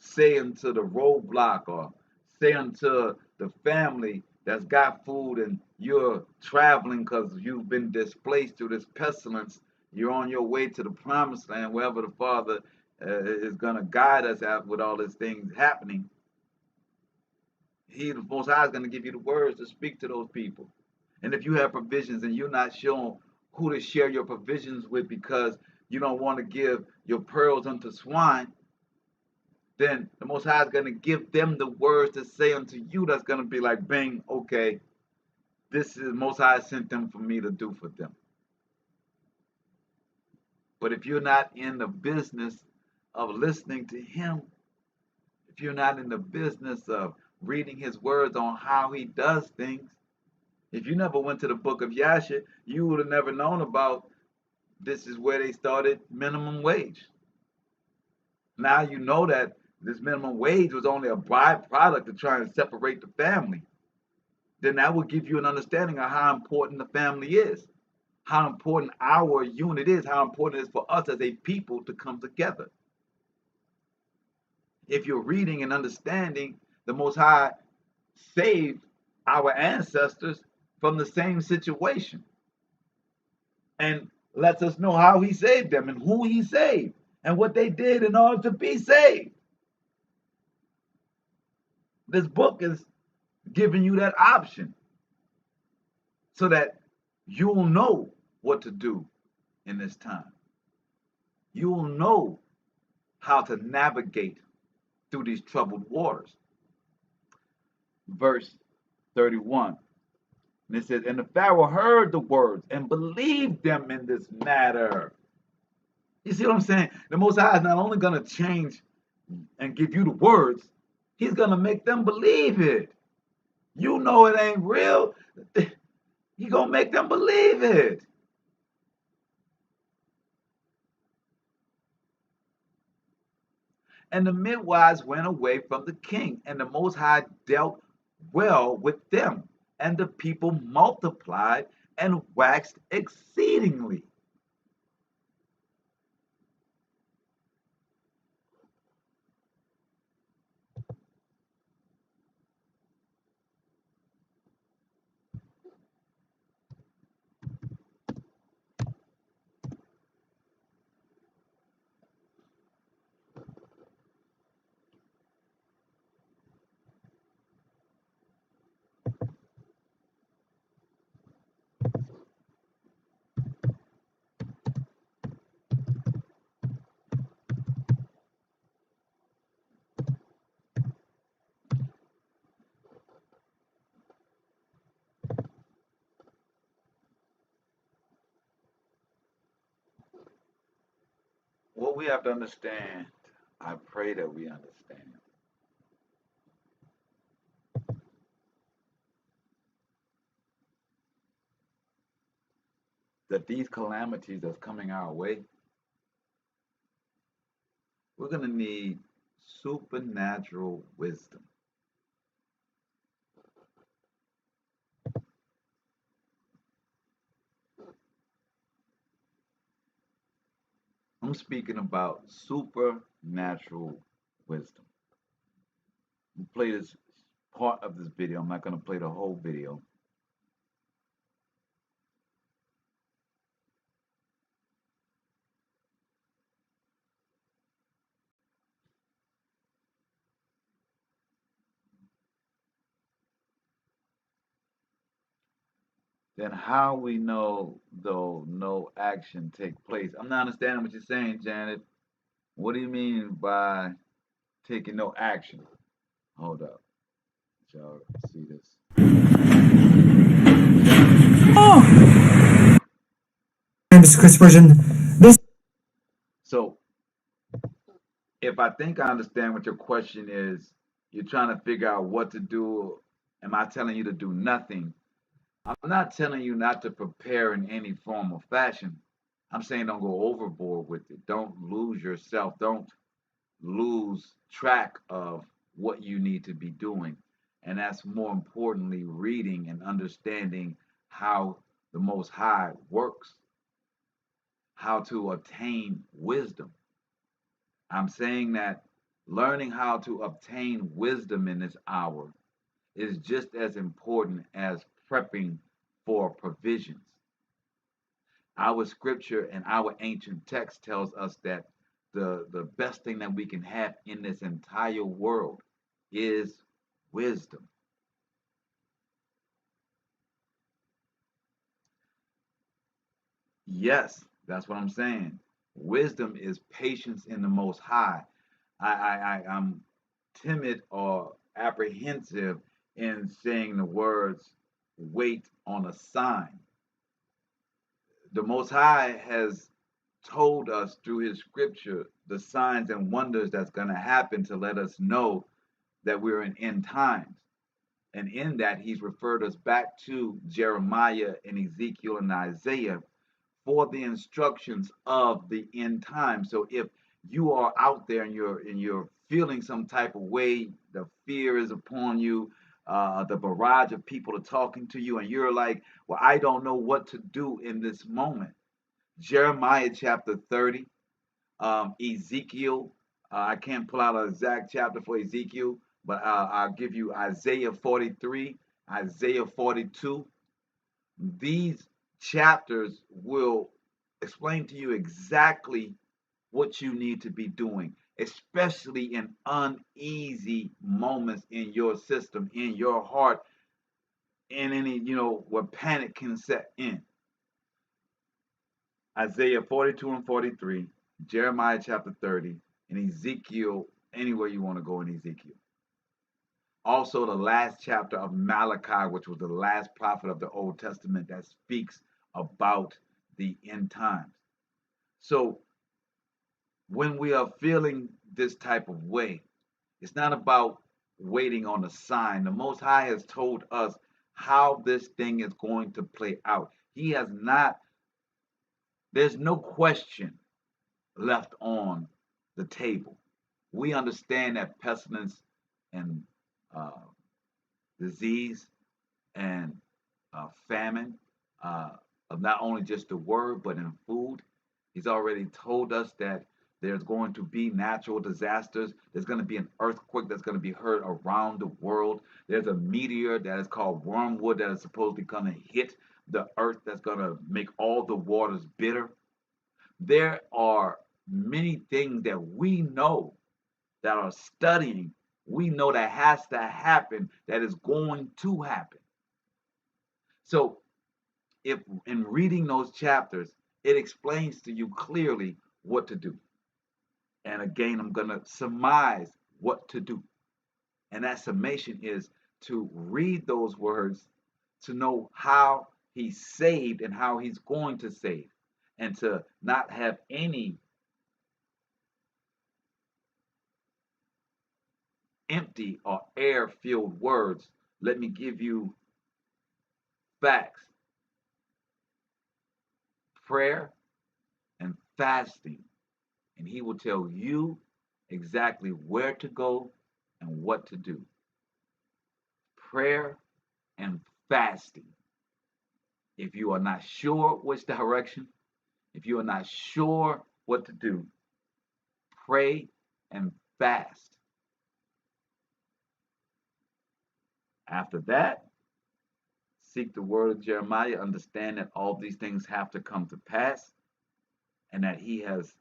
B: say unto the roadblock or say unto the family that's got food and you're traveling because you've been displaced through this pestilence. You're on your way to the promised land, wherever the Father is going to guide us out with all these things happening. He, the Most High, is going to give you the words to speak to those people. And if you have provisions and you're not sure who to share your provisions with because you don't want to give your pearls unto swine, then the Most High is going to give them the words to say unto you that's going to be like, bang, okay, this is Most High sent them for me to do for them. But if you're not in the business of listening to Him, if you're not in the business of reading His words on how He does things, if you never went to the book of Yasha, you would have never known about this is where they started minimum wage. Now you know that this minimum wage was only a byproduct to try and separate the family. Then that will give you an understanding of how important the family is, how important our unit is, how important it is for us as a people to come together. If you're reading and understanding, the Most High saved our ancestors from the same situation and lets us know how He saved them and who He saved and what they did in order to be saved. This book is giving you that option so that you'll know what to do in this time. You'll know how to navigate through these troubled waters. Verse 31. And it says, and the Pharaoh heard the words and believed them in this matter. You see what I'm saying? The Most High is not only going to change and give you the words, he's going to make them believe it. You know it ain't real. He's going to make them believe it. And the midwives went away from the king, and the Most High dealt well with them, and the people multiplied and waxed exceedingly. What we have to understand, I pray that we understand, that these calamities that's coming our way, we're going to need supernatural wisdom. I'm speaking about supernatural wisdom. We'll play this part of this video. I'm not going to play the whole video. Then how we know though no action take place? I'm not understanding what you're saying, Janet. What do you mean by taking no action? Hold up. Y'all see this?
C: Oh! This Chris version. This.
B: So, if I think I understand what your question is, you're trying to figure out what to do. Am I telling you to do nothing? I'm not telling you not to prepare in any form or fashion. I'm saying don't go overboard with it. Don't lose yourself. Don't lose track of what you need to be doing. And that's more importantly, reading and understanding how the Most High works, how to obtain wisdom. I'm saying that learning how to obtain wisdom in this hour is just as important as prepping for provisions. Our scripture and our ancient text tells us that the best thing that we can have in this entire world is wisdom. Yes, that's what I'm saying. Wisdom is patience in the Most High. I'm timid or apprehensive in saying the words wait on a sign. The Most High has told us through his scripture the signs and wonders that's going to happen to let us know that we're in end times. And in that, he's referred us back to Jeremiah and Ezekiel and Isaiah for the instructions of the end time. So if you are out there and you're feeling some type of way, the fear is upon you, the barrage of people are talking to you, and you're like, well, I don't know what to do in this moment. Jeremiah chapter 30, Ezekiel, I can't pull out an exact chapter for Ezekiel, but I'll give you Isaiah 43, Isaiah 42. These chapters will explain to you exactly what you need to be doing, especially in uneasy moments in your system, in your heart, in any, where panic can set in. Isaiah 42 and 43, Jeremiah chapter 30, and Ezekiel, anywhere you want to go in Ezekiel. Also, the last chapter of Malachi, which was the last prophet of the Old Testament that speaks about the end times. So, when we are feeling this type of way. It's not about waiting on a sign. The Most High has told us how this thing is going to play out. He has not, there's no question left on the table. We understand that pestilence and disease and famine of not only just the word, but in food. He's already told us that there's going to be natural disasters. There's going to be an earthquake that's going to be heard around the world. There's a meteor that is called wormwood that is supposedly going to hit the earth that's going to make all the waters bitter. There are many things that we know that are studying. We know that has to happen, that is going to happen. So if in reading those chapters, it explains to you clearly what to do. And again, I'm going to surmise what to do. And that summation is to read those words, to know how he saved and how he's going to save, and to not have any empty or air-filled words. Let me give you facts. Prayer and fasting, and he will tell you exactly where to go and what to do. Prayer and fasting. If you are not sure which direction, if you are not sure what to do, pray and fast. After that, seek the word of Jeremiah. Understand that all these things have to come to pass, and that he has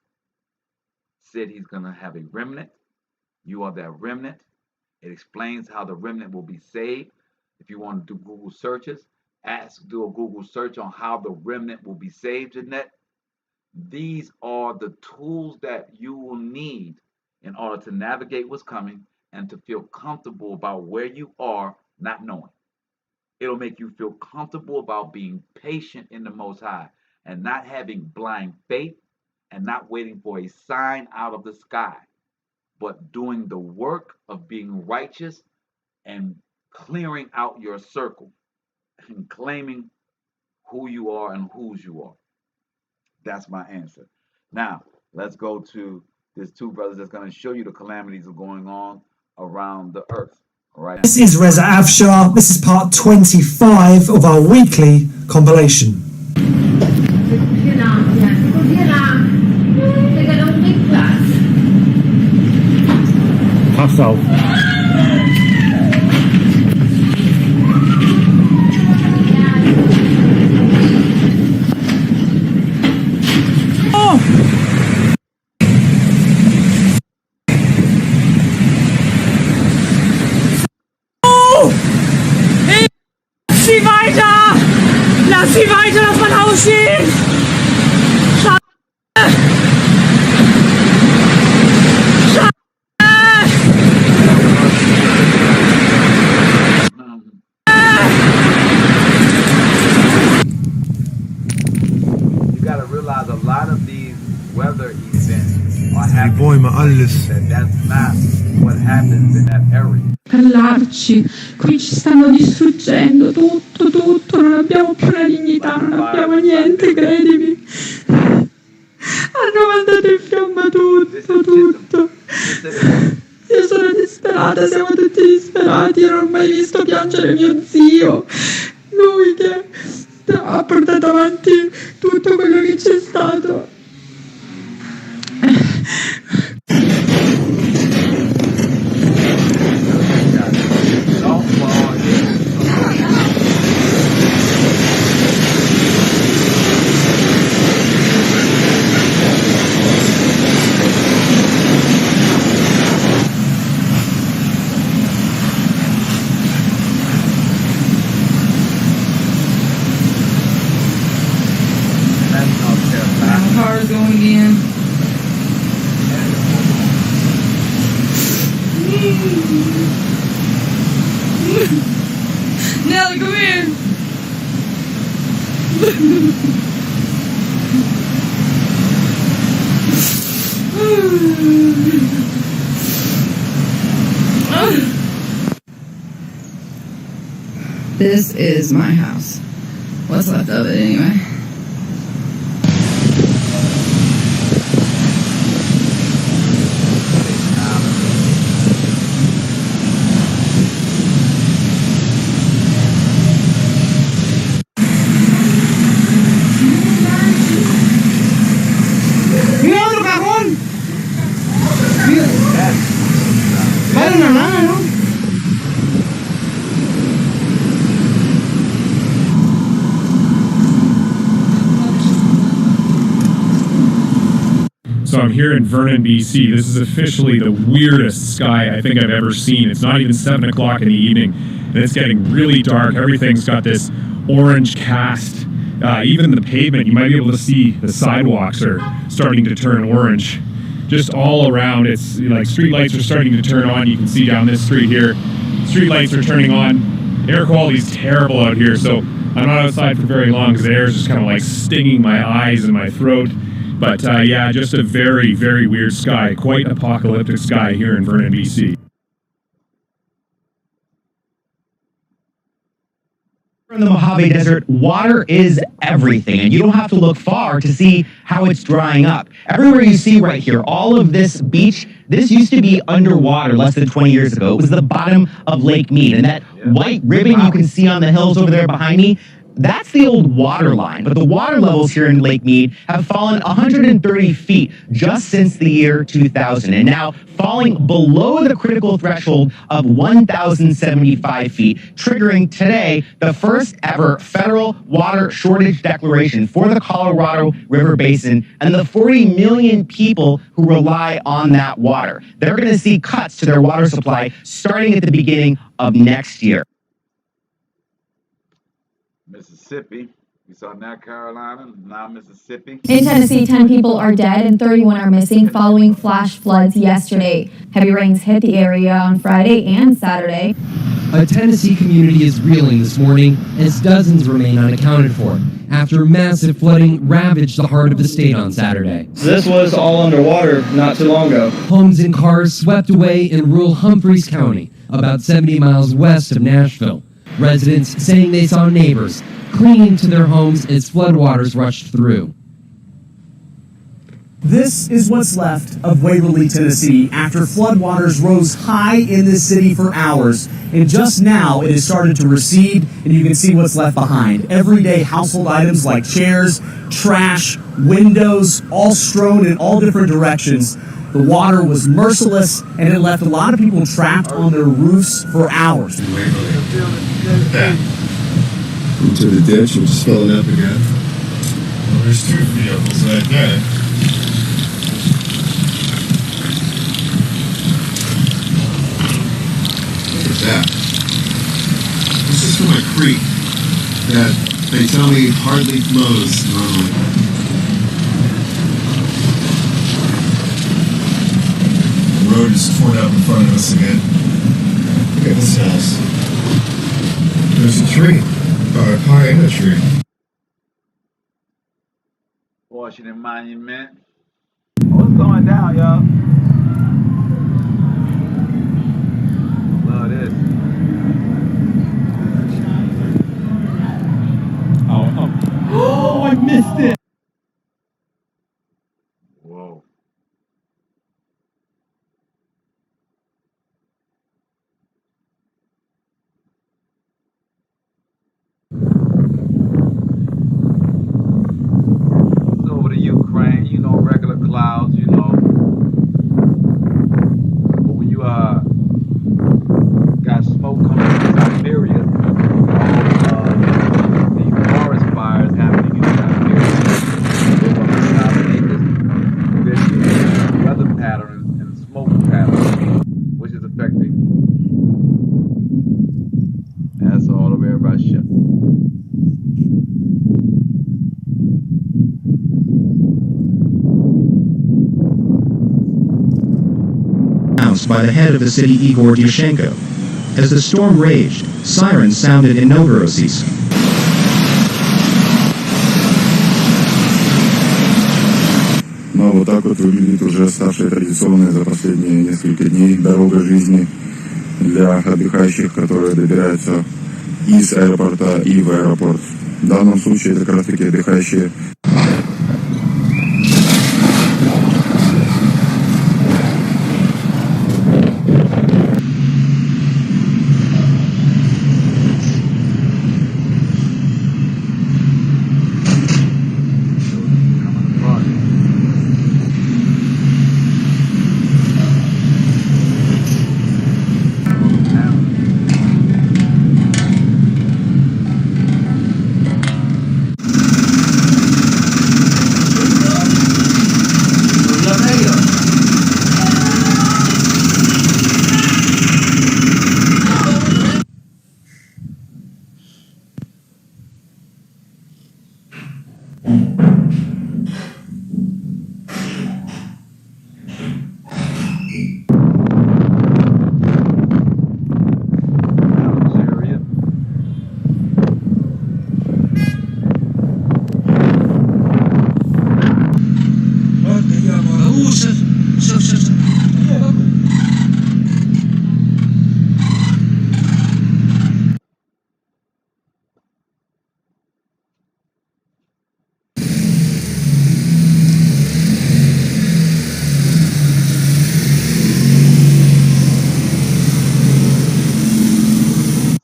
B: said he's going to have a remnant. You are that remnant. It explains how the remnant will be saved. If you want to do Google searches, do a Google search on how the remnant will be saved, Jeanette. These are the tools that you will need in order to navigate what's coming and to feel comfortable about where you are, not knowing. It'll make you feel comfortable about being patient in the Most High and not having blind faith and not waiting for a sign out of the sky, but doing the work of being righteous and clearing out your circle and claiming who you are and whose you are. That's my answer. Now, let's go to these two brothers that's going to show you the calamities that are going on around the earth. All right.
C: This is Reza Afshar. This is part 25 of our weekly compilation.
D: Pass auf.
E: Lass sie weiter, lass mein Haus stehen!
B: You gotta realize a lot of these weather events are happening.
A: Bäume, alles.
B: That's not what happens in that area.
E: Parlarci, qui ci stanno distruggendo tutto, non abbiamo più la dignità, non abbiamo niente, credimi. Hanno mandato in fiamma tutto. Io sono disperata, siamo tutti disperati, io non ho mai visto piangere mio zio. Lui che ha portato avanti tutto quello che c'è stato. Car's going again. Nelly, come here. This is my house. What's left of it, anyway.
D: So I'm here in Vernon, BC. This is officially the weirdest sky I think I've ever seen. It's not even 7 o'clock in the evening, and it's getting really dark. Everything's got this orange cast. Even the pavement, you might be able to see the sidewalks are starting to turn orange. Just all around, it's like street lights are starting to turn on. You can see down this street here, street lights are turning on. Air quality is terrible out here, so I'm not outside for very long because the air is just kind of like stinging my eyes and my throat. But yeah, just a very, very weird sky. Quite apocalyptic sky here in Vernon, BC.
F: In the Mojave Desert, water is everything, and you don't have to look far to see how it's drying up. Everywhere you see right here, all of this beach, this used to be underwater less than 20 years ago. It was the bottom of Lake Mead, and that white ribbon you can see on the hills over there behind me, that's the old water line, but the water levels here in Lake Mead have fallen 130 feet just since the year 2000, and now falling below the critical threshold of 1,075 feet, triggering today the first ever federal water shortage declaration for the Colorado River Basin and the 40 million people who rely on that water. They're going to see cuts to their water supply starting at the beginning of next year.
B: Mississippi. We saw North Carolina, now Mississippi.
G: In Tennessee, 10 people are dead and 31 are missing following flash floods yesterday. Heavy rains hit the area on Friday and Saturday.
H: A Tennessee community is reeling this morning as dozens remain unaccounted for after massive flooding ravaged the heart of the state on Saturday.
I: This was all underwater not too long ago.
H: Homes and cars swept away in rural Humphreys County, about 70 miles west of Nashville. Residents saying they saw neighbors clinging to their homes as floodwaters rushed through.
C: This is what's left of Waverly, Tennessee, after floodwaters rose high in this city for hours. And just now, it has started to recede, and you can see what's left behind. Everyday household items like chairs, trash, windows, all strewn in all different directions. The water was merciless, and it left a lot of people trapped on their roofs for hours.
J: Into the ditch and just filling up again. Well, there's two vehicles right there. Look at that. This is from a creek that they tell me hardly flows normally. The road is torn up in front of us again. Look at this house. There's a tree. A car in a tree.
B: Washington Monument. What's going down, y'all? Love this.
I: Oh, I missed it!
B: Whoa. Over to Ukraine, you know, regular clouds, you know. But when you got smoke coming from Siberia, all the forest fires happening in Siberia, they're going to dominate this weather pattern and smoke pattern, which is affecting. That's all over Russia.
K: By the head of the city Igor Dyushenko. As the storm raged, sirens sounded in Novorossiysk.
J: Но вот так вот выглядит уже ставшая традиционная за последние несколько дней дорога жизни для отдыхающих, которые добираются из аэропорта и в аэропорт. В данном случае это как раз таки отдыхающие.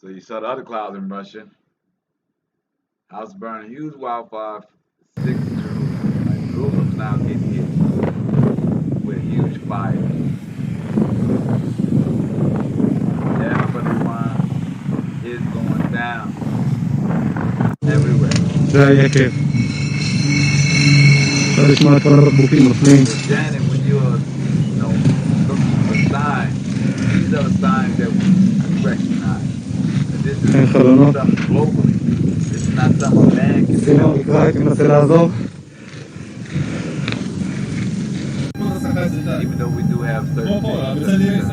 B: So you saw the other clouds in Russia. House burning, huge wildfire, 6 in Jerusalem. Like, Jerusalem's now getting hit with huge fire. Everyone is going down everywhere.
I: Да, я кайф. Надо смотреть пора буквально плейн.
B: Janet, when you're, looking for signs, these are the signs that we recognize. And this is something globally. This is not something a man can do. Even though we do have certain things.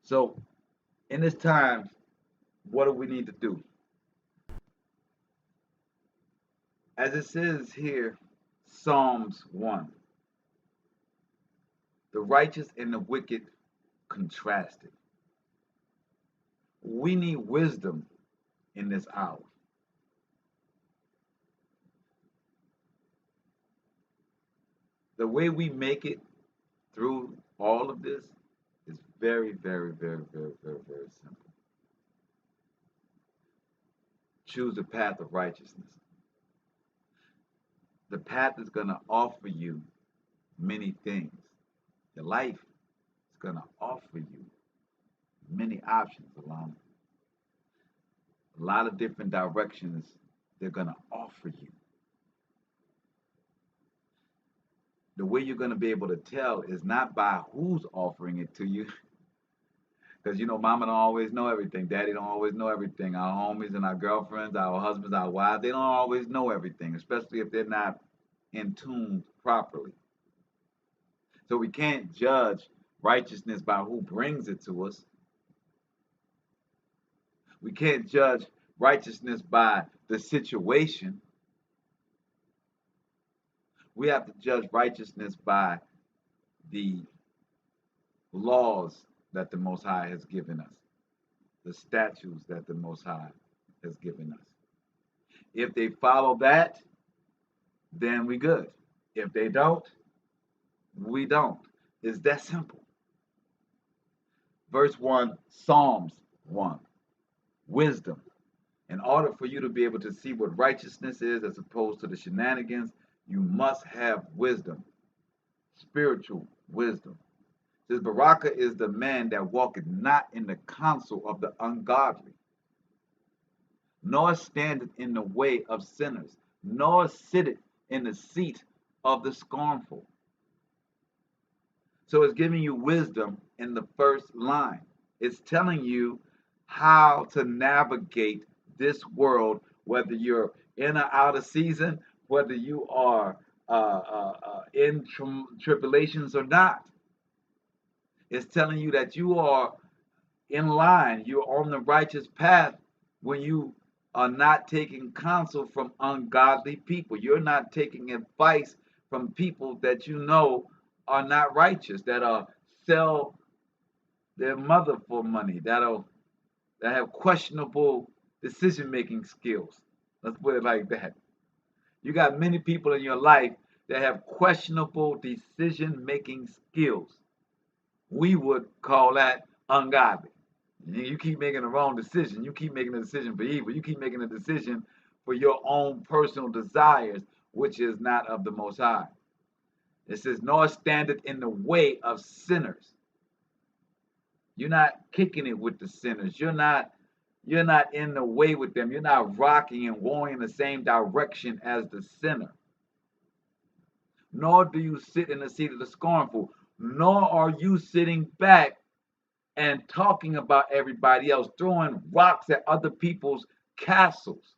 B: So, in this time, what do we need to do? As it says here, Psalms 1, the righteous and the wicked contrasted. We need wisdom in this hour. The way we make it through all of this is very, very, very, very, very, very simple. Choose the path of righteousness. The path is going to offer you many things. Your life is going to offer you many options along a lot of different directions they're going to offer you. The way you're going to be able to tell is not by who's offering it to you. Because, mama don't always know everything. Daddy don't always know everything. Our homies and our girlfriends, our husbands, our wives, they don't always know everything, especially if they're not in tune properly. So we can't judge righteousness by who brings it to us. We can't judge righteousness by the situation. We have to judge righteousness by the laws that the Most High has given us, the statutes that the Most High has given us. If they follow that, then we good. If they don't, we don't. It's that simple. Verse 1, Psalms 1, wisdom. In order for you to be able to see what righteousness is as opposed to the shenanigans, you must have wisdom, spiritual wisdom. Says Baraka is the man that walketh not in the counsel of the ungodly, nor standeth in the way of sinners, nor sitteth in the seat of the scornful. So it's giving you wisdom in the first line. It's telling you how to navigate this world, whether you're in or out of season, whether you are in tribulations or not. It's telling you that you are in line, you're on the righteous path when you are not taking counsel from ungodly people. You're not taking advice from people that you know are not righteous, that sell their mother for money, that have questionable decision-making skills. Let's put it like that. You got many people in your life that have questionable decision-making skills. We would call that ungodly. You keep making the wrong decision. You keep making a decision for evil. You keep making a decision for your own personal desires, which is not of the Most High. It says, nor standeth in the way of sinners. You're not kicking it with the sinners. You're not in the way with them. You're not rocking and going in the same direction as the sinner. Nor do you sit in the seat of the scornful. Nor are you sitting back and talking about everybody else, throwing rocks at other people's castles.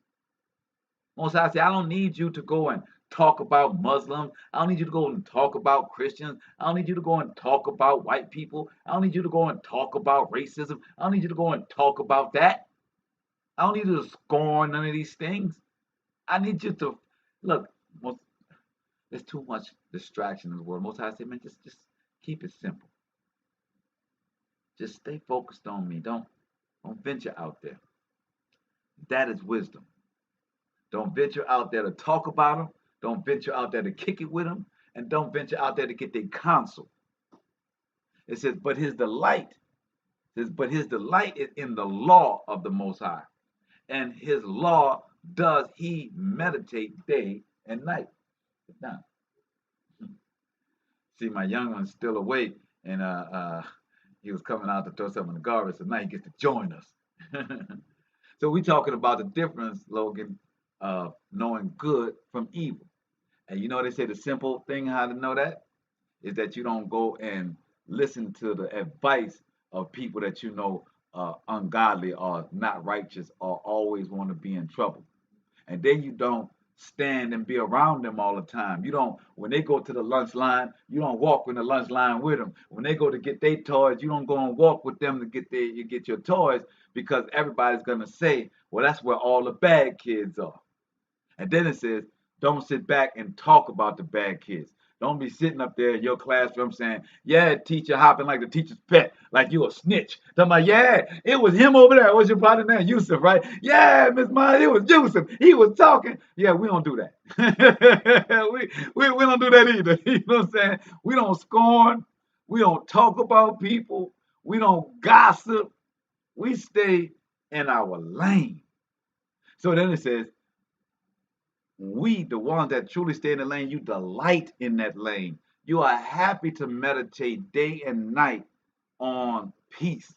B: Most High say, I don't need you to go and talk about Muslims. I don't need you to go and talk about Christians. I don't need you to go and talk about white people. I don't need you to go and talk about racism. I don't need you to go and talk about that. I don't need you to scorn none of these things. I need you to look. There's too much distraction in the world. Most High say, man, just keep it simple. Just stay focused on me. Don't venture out there. That is wisdom. Don't venture out there to talk about them. Don't venture out there to kick it with them. And don't venture out there to get their counsel. It says, but his delight is in the law of the Most High. And his law does he meditate day and night. Sit down. See, my young one's still awake, and he was coming out to throw something in the garbage, so now he gets to join us. So we're talking about the difference, Logan, of knowing good from evil. And you know they say the simple thing how to know that is that you don't go and listen to the advice of people that you know are ungodly or not righteous or always want to be in trouble. And then you don't stand and be around them all the time. You don't, when they go to the lunch line, you don't walk in the lunch line with them. When they go to get their toys, you don't go and walk with them to get your toys, because everybody's gonna say, well, that's where all the bad kids are. And then it says, don't sit back and talk about the bad kids. Don't be sitting up there in your classroom saying, yeah, teacher hopping like the teacher's pet, like you a snitch. Talking about, yeah, it was him over there. What's your partner name? Yusuf, right? Yeah, Miss Molly, it was Yusuf. He was talking. Yeah, we don't do that. we don't do that either. You know what I'm saying? We don't scorn. We don't talk about people. We don't gossip. We stay in our lane. So then it says, we, the ones that truly stay in the lane, you delight in that lane. You are happy to meditate day and night on peace,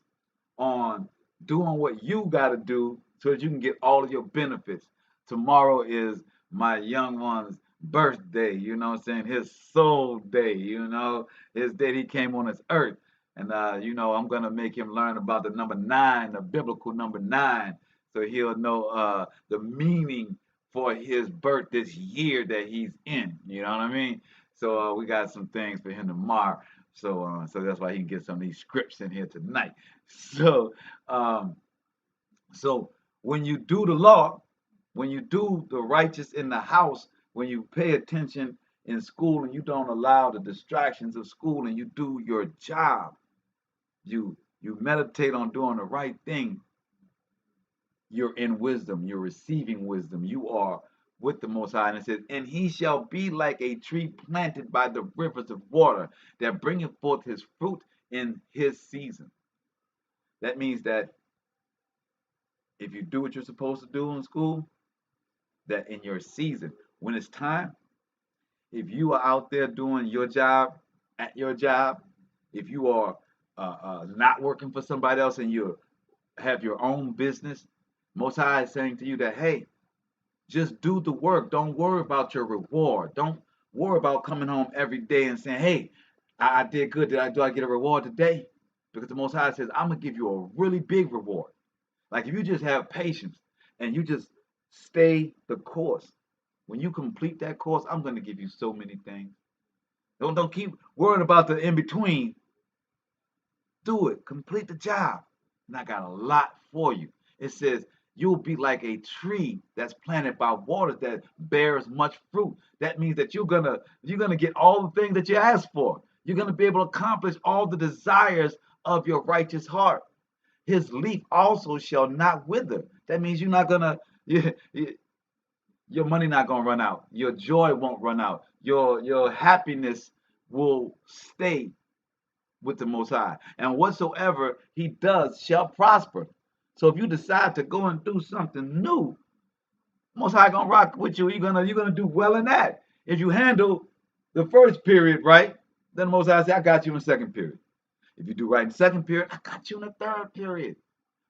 B: on doing what you got to do so that you can get all of your benefits. Tomorrow is my young one's birthday, you know what I'm saying? His soul day, you know, his day he came on this earth. And, you know, I'm going to make him learn about the number 9, the biblical number 9, so he'll know the meaning for his birth this year that he's in, you know what I mean? So we got some things for him tomorrow. So that's why he can get some of these scripts in here tonight. So when you do the law, when you do the righteous in the house, when you pay attention in school and you don't allow the distractions of school and you do your job, you meditate on doing the right thing, you're in wisdom, you're receiving wisdom, you are with the Most High. And it says, and he shall be like a tree planted by the rivers of water that bringeth forth his fruit in his season. That means that if you do what you're supposed to do in school, that in your season, when it's time, if you are out there doing your job at your job, if you are not working for somebody else and you have your own business, Most High is saying to you that, hey, just do the work. Don't worry about your reward. Don't worry about coming home every day and saying, hey, I did good. Do I get a reward today? Because the Most High says, I'm going to give you a really big reward. Like if you just have patience and you just stay the course, when you complete that course, I'm going to give you so many things. Don't keep worrying about the in-between. Do it. Complete the job. And I got a lot for you. It says, You'll be like a tree that's planted by waters that bears much fruit. That means that you're gonna get all the things that you ask for. You're gonna be able to accomplish all the desires of your righteous heart. His leaf also shall not wither. That means you're not gonna your money not gonna run out. Your joy won't run out. Your happiness will stay with the Most High, and whatsoever He does shall prosper. So if you decide to go and do something new, Most High gonna rock with you. You're gonna do well in that. If you handle the first period right, then the Most High say, I got you in the second period. If you do right in the second period, I got you in the third period.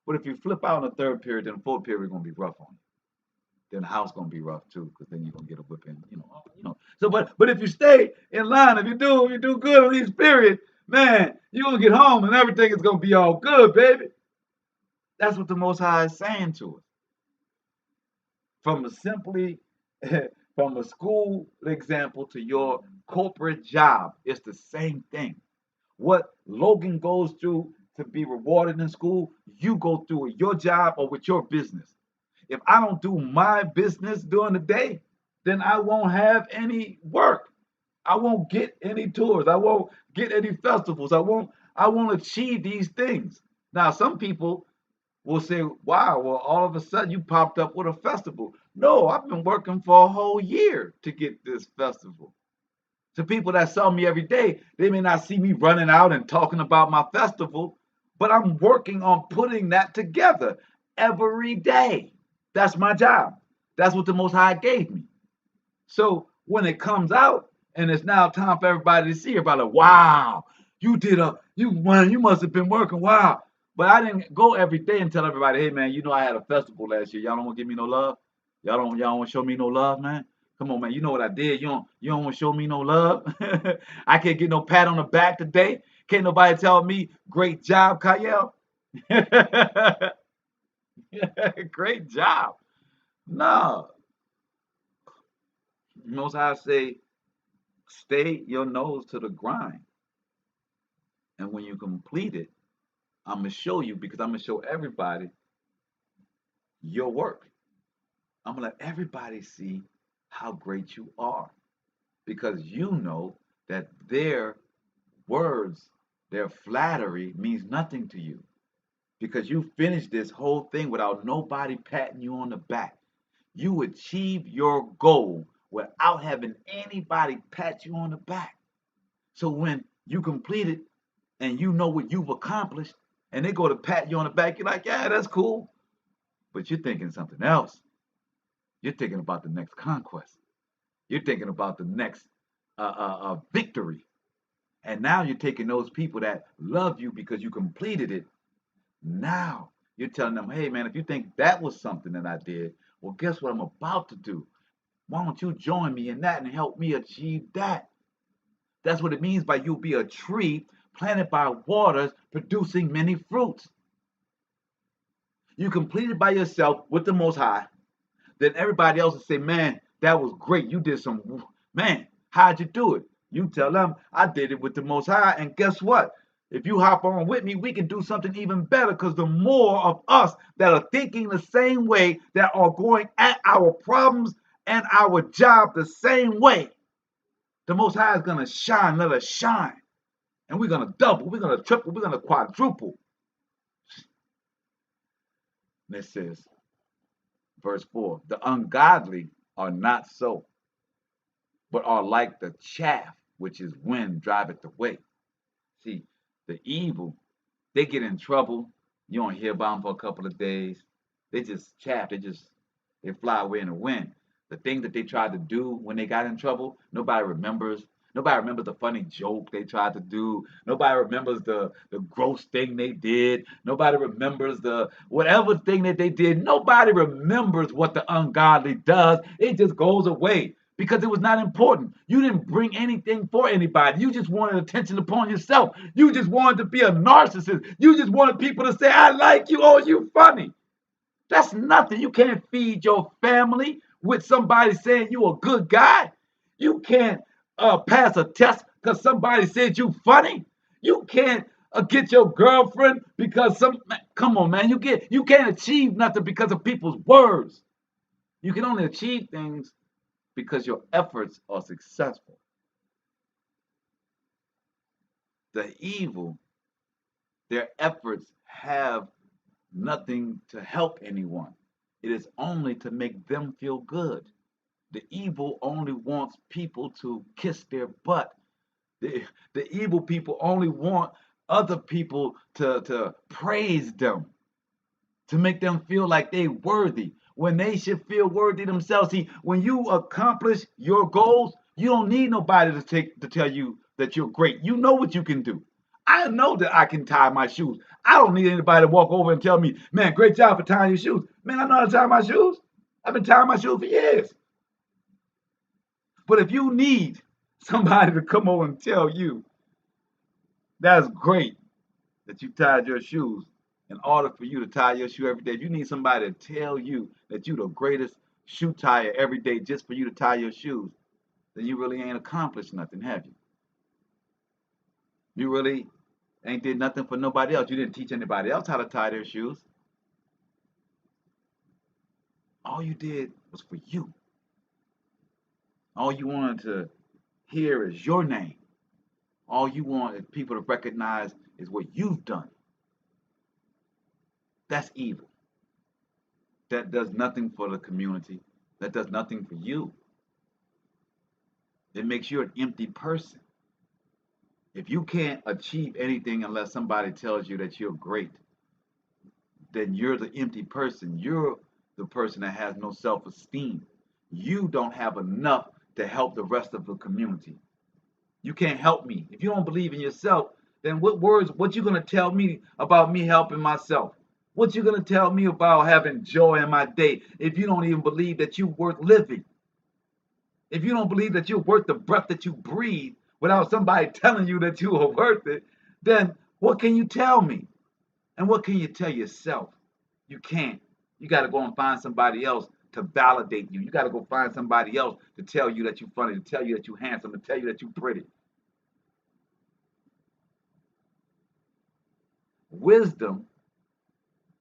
B: But if you flip out in the third period, then the fourth period is gonna be rough on you. Then the house gonna be rough too, because then you're gonna get a whipping, So, but if you stay in line, if you do good in these periods, man, you're gonna get home and everything is gonna be all good, baby. That's what the Most High is saying to us. From a school example to your corporate job, it's the same thing. What Logan goes through to be rewarded in school, you go through with your job or with your business. If I don't do my business during the day, then I won't have any work. I won't get any tours. I won't get any festivals. I won't achieve these things. Now, some people will say, wow, well, all of a sudden you popped up with a festival. No, I've been working for a whole year to get this festival. To people that saw me every day, they may not see me running out and talking about my festival, but I'm working on putting that together every day. That's my job. That's what the Most High gave me. So when it comes out and it's now time for everybody to see, everybody like, wow, you must have been working. Wow. But I didn't go every day and tell everybody, hey man, I had a festival last year. Y'all don't want to give me no love? Y'all don't want to show me no love, man? Come on, man. You know what I did. You don't want to show me no love? I can't get no pat on the back today. Can't nobody tell me, great job, Kyle. Great job. No. Most High say, stay your nose to the grind. And when you complete it, I'm going to show you, because I'm going to show everybody your work. I'm going to let everybody see how great you are. Because you know that their words, their flattery means nothing to you. Because you finished this whole thing without nobody patting you on the back. You achieved your goal without having anybody pat you on the back. So when you complete it and you know what you've accomplished, and they go to pat you on the back, you're like, yeah, that's cool. But you're thinking something else. You're thinking about the next conquest. You're thinking about the next victory. And now you're taking those people that love you because you completed it. Now you're telling them, hey, man, if you think that was something that I did, well, guess what I'm about to do? Why don't you join me in that and help me achieve that? That's what it means by you'll be a tree planted by waters, producing many fruits. You complete it by yourself with the Most High. Then everybody else will say, man, that was great. You did some, man, how'd you do it? You tell them, I did it with the Most High. And guess what? If you hop on with me, we can do something even better, because the more of us that are thinking the same way, that are going at our problems and our job the same way, the Most High is going to shine, let us shine. And we're going to double, we're going to triple, we're going to quadruple. And it says, verse 4, the ungodly are not so, but are like the chaff which is wind driveth away. See, the evil, they get in trouble. You don't hear about them for a couple of days. They just chaff. They fly away in the wind. The thing that they tried to do when they got in trouble, nobody remembers. Nobody remembers the funny joke they tried to do. Nobody remembers the gross thing they did. Nobody remembers the whatever thing that they did. Nobody remembers what the ungodly does. It just goes away because it was not important. You didn't bring anything for anybody. You just wanted attention upon yourself. You just wanted to be a narcissist. You just wanted people to say, I like you. Oh, you funny. That's nothing. You can't feed your family with somebody saying you a good guy. You can't pass a test because somebody said you funny. You can't Or get your girlfriend because come on, man, you can't achieve nothing because of people's words. You can only achieve things because your efforts are successful. The evil, their efforts have nothing to help anyone. It is only to make them feel good. The evil only wants people to kiss their butt. The evil people only want other people to praise them, to make them feel like they worthy when they should feel worthy themselves. See, when you accomplish your goals, you don't need nobody to tell you that you're great. You know what you can do. I know that I can tie my shoes. I don't need anybody to walk over and tell me, man, great job for tying your shoes. Man, I know how to tie my shoes. I've been tying my shoes for years. But if you need somebody to come over and tell you that's great that you tied your shoes, in order for you to tie your shoe every day, if you need somebody to tell you that you're the greatest shoe tire every day just for you to tie your shoes, then you really ain't accomplished nothing, have you? You really ain't did nothing for nobody else. You didn't teach anybody else how to tie their shoes. All you did was for you. All you wanted to hear is your name. All you want people to recognize is what you've done. That's evil. That does nothing for the community. That does nothing for you. It makes you an empty person. If you can't achieve anything unless somebody tells you that you're great, then you're the empty person. You're the person that has no self-esteem. You don't have enough to help the rest of the community. You can't help me. If you don't believe in yourself, then what you gonna tell me about me helping myself? What you gonna tell me about having joy in my day if you don't even believe that you're worth living? If you don't believe that you're worth the breath that you breathe without somebody telling you that you are worth it, then what can you tell me? And what can you tell yourself? You can't. You got to go and find somebody else to validate you. You got to go find somebody else to tell you that you're funny, to tell you that you're handsome, to tell you that you're pretty. Wisdom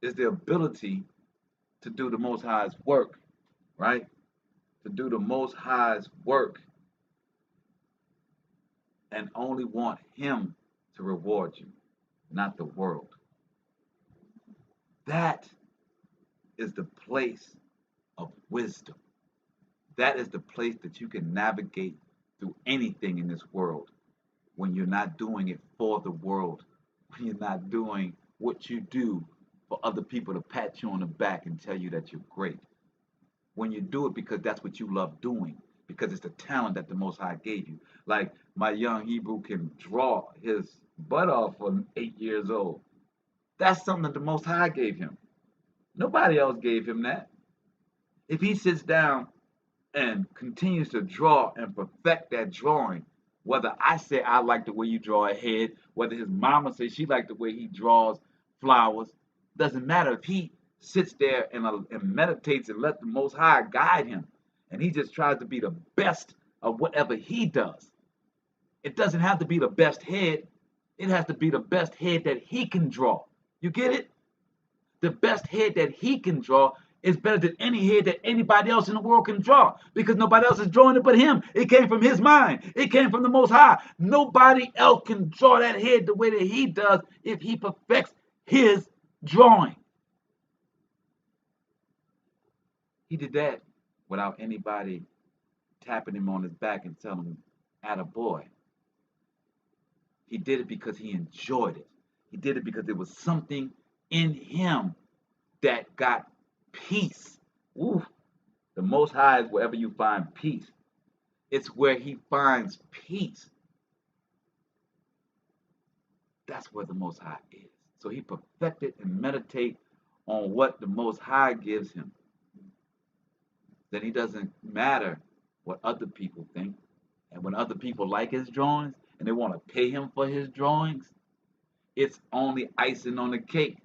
B: is the ability to do the Most High's work, right? To do the Most High's work and only want Him to reward you, not the world. That is the place of wisdom. That is the place that you can navigate through anything in this world when you're not doing it for the world, when you're not doing what you do for other people to pat you on the back and tell you that you're great. When you do it because that's what you love doing, because it's the talent that the Most High gave you. Like my young Hebrew can draw his butt off for 8 years old. That's something that the Most High gave him. Nobody else gave him that. If he sits down and continues to draw and perfect that drawing, whether I say I like the way you draw a head, whether his mama says she liked the way he draws flowers, doesn't matter. If he sits there and meditates and let the Most High guide him, and he just tries to be the best of whatever he does, it doesn't have to be the best head. It has to be the best head that he can draw. You get it? The best head that he can draw is better than any head that anybody else in the world can draw, because nobody else is drawing it but him. It came from his mind. It came from the Most High. Nobody else can draw that head the way that he does if he perfects his drawing. He did that without anybody tapping him on his back and telling him, attaboy. He did it because he enjoyed it. He did it because there was something in him that got peace. Ooh, the Most High is wherever you find peace. It's where he finds peace. That's where the Most High is. So he perfected and meditate on what the Most High gives him. Then he doesn't matter what other people think. And when other people like his drawings and they want to pay him for his drawings, it's only icing on the cake.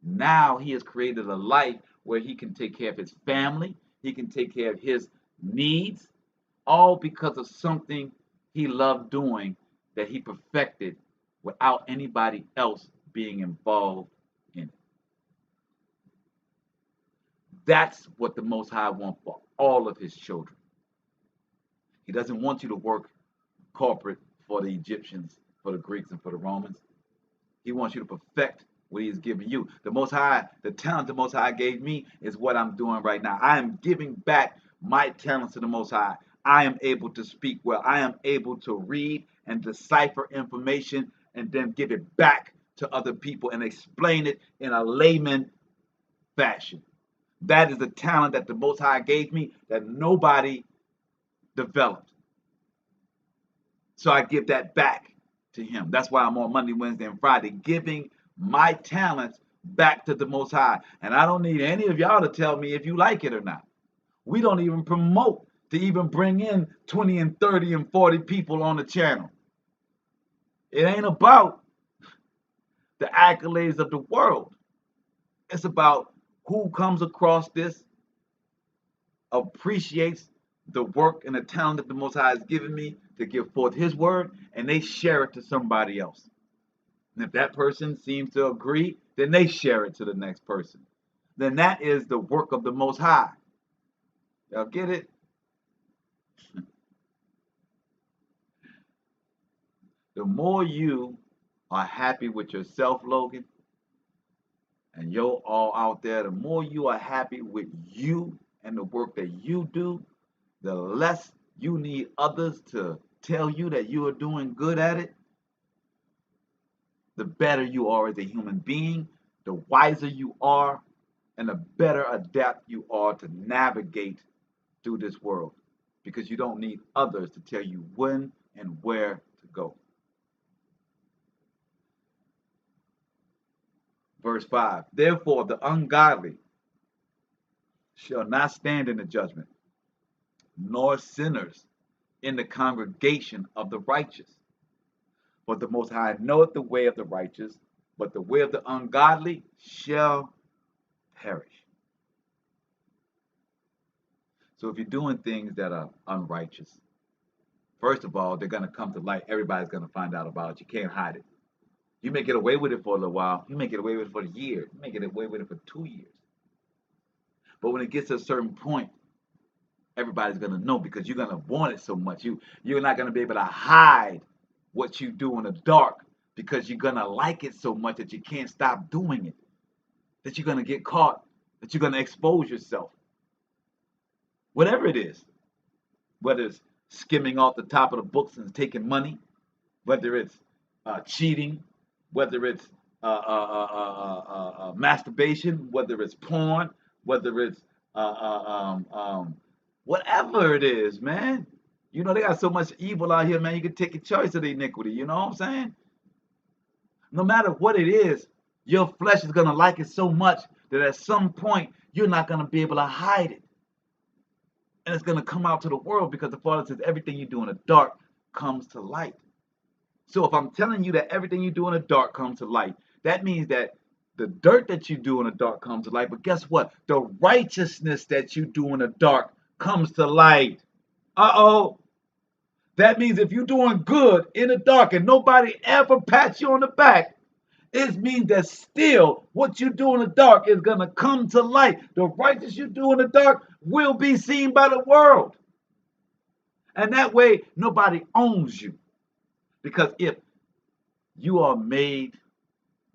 B: Now he has created a life where he can take care of his family, he can take care of his needs, all because of something he loved doing that he perfected without anybody else being involved in it. That's what the Most High wants for all of his children. He doesn't want you to work corporate for the Egyptians, for the Greeks, and for the Romans. He wants you to perfect what he's given you. The Most High, the talent the Most High gave me is what I'm doing right now. I am giving back my talents to the Most High. I am able to speak well. I am able to read and decipher information and then give it back to other people and explain it in a layman fashion. That is the talent that the Most High gave me that nobody developed. So I give that back to him. That's why I'm on Monday, Wednesday, and Friday, giving my talents back to the Most High. And I don't need any of y'all to tell me if you like it or not. We don't even promote to even bring in 20 and 30 and 40 people on the channel. It ain't about the accolades of the world. It's about who comes across this, appreciates the work and the talent that the Most High has given me to give forth his word, and they share it to somebody else. And if that person seems to agree, then they share it to the next person. Then that is the work of the Most High. Y'all get it? The more you are happy with yourself, Logan, and you're all out there, the more you are happy with you and the work that you do, the less you need others to tell you that you are doing good at it, the better you are as a human being, the wiser you are, and the better adapt you are to navigate through this world. Because you don't need others to tell you when and where to go. Verse 5, therefore the ungodly shall not stand in the judgment, nor sinners in the congregation of the righteous. For the Most High knoweth the way of the righteous, but the way of the ungodly shall perish. So if you're doing things that are unrighteous, first of all, they're going to come to light. Everybody's going to find out about it. You can't hide it. You may get away with it for a little while. You may get away with it for a year. You may get away with it for 2 years. But when it gets to a certain point, everybody's going to know because you're going to want it so much. You're not going to be able to hide what you do in the dark because you're going to like it so much that you can't stop doing it, that you're going to get caught, that you're going to expose yourself. Whatever it is, whether it's skimming off the top of the books and taking money, whether it's cheating, whether it's masturbation, whether it's porn, whether it's whatever it is, man. You know, they got so much evil out here, man. You can take a choice of the iniquity. You know what I'm saying? No matter what it is, your flesh is going to like it so much that at some point, you're not going to be able to hide it. And it's going to come out to the world because the Father says everything you do in the dark comes to light. So if I'm telling you that everything you do in the dark comes to light, that means that the dirt that you do in the dark comes to light. But guess what? The righteousness that you do in the dark comes to light. Uh-oh. That means if you're doing good in the dark and nobody ever pats you on the back, it means that still what you do in the dark is going to come to light. The righteous you do in the dark will be seen by the world. And that way, nobody owns you. Because if you are made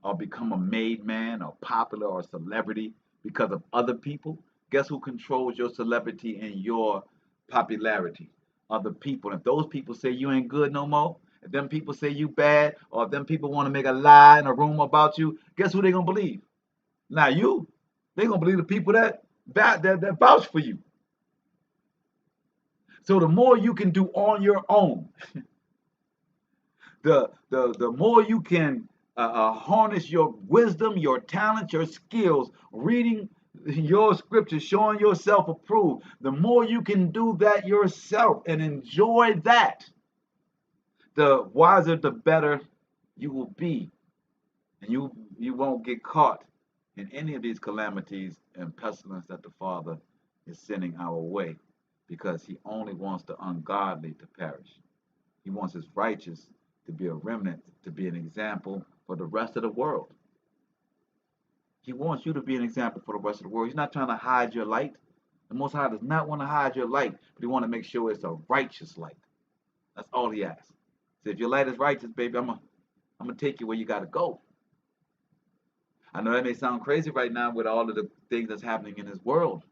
B: or become a made man or popular or celebrity because of other people, guess who controls your celebrity and your popularity? Other people. And if those people say you ain't good no more, if them people say you bad, or if them people want to make a lie and a rumor about you, guess who they gonna believe? Not you. They gonna believe the people that vouch for you. So the more you can do on your own, the more you can harness your wisdom, your talent, your skills, reading your scripture, showing yourself approved, the more you can do that yourself and enjoy that, the wiser, the better you will be. And you won't get caught in any of these calamities and pestilence that the Father is sending our way, because he only wants the ungodly to perish. He wants his righteous to be a remnant, to be an example for the rest of the world. He wants you to be an example for the rest of the world. He's not trying to hide your light. The Most High does not want to hide your light, but he wants to make sure it's a righteous light. That's all he asks. So if your light is righteous, baby, I'm gonna take you where you gotta go. I know that may sound crazy right now with all of the things that's happening in this world.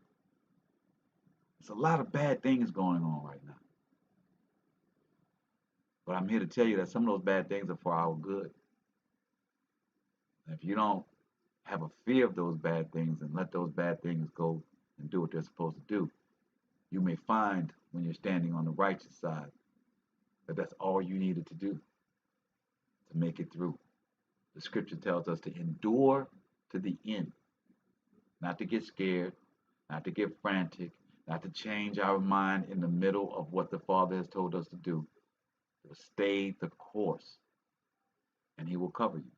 B: There's a lot of bad things going on right now. But I'm here to tell you that some of those bad things are for our good. And if you don't have a fear of those bad things and let those bad things go and do what they're supposed to do, you may find when you're standing on the righteous side that that's all you needed to do to make it through. The scripture tells us to endure to the end, not to get scared, not to get frantic, not to change our mind in the middle of what the Father has told us to do. To stay the course, and he will cover you.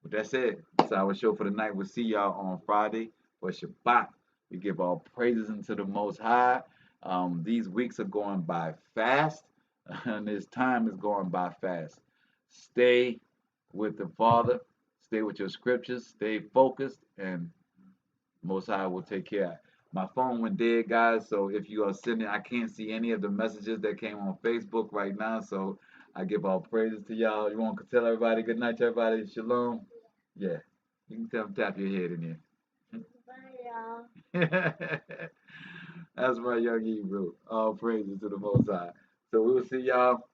B: With that said, that's our show for tonight. We'll see y'all on Friday for Shabbat. We give all praises unto the Most High. These weeks are going by fast, and this time is going by fast. Stay with the Father. Stay with your scriptures. Stay focused, and Most High will take care of it. My phone went dead, guys, so if you are sending, I can't see any of the messages that came on Facebook right now, so I give all praises to y'all. You want to tell everybody good night to everybody? Shalom. Yeah, you can tell them, tap your head in here. Bye, y'all. That's my young Hebrew. All praises to the Most High. So we will see y'all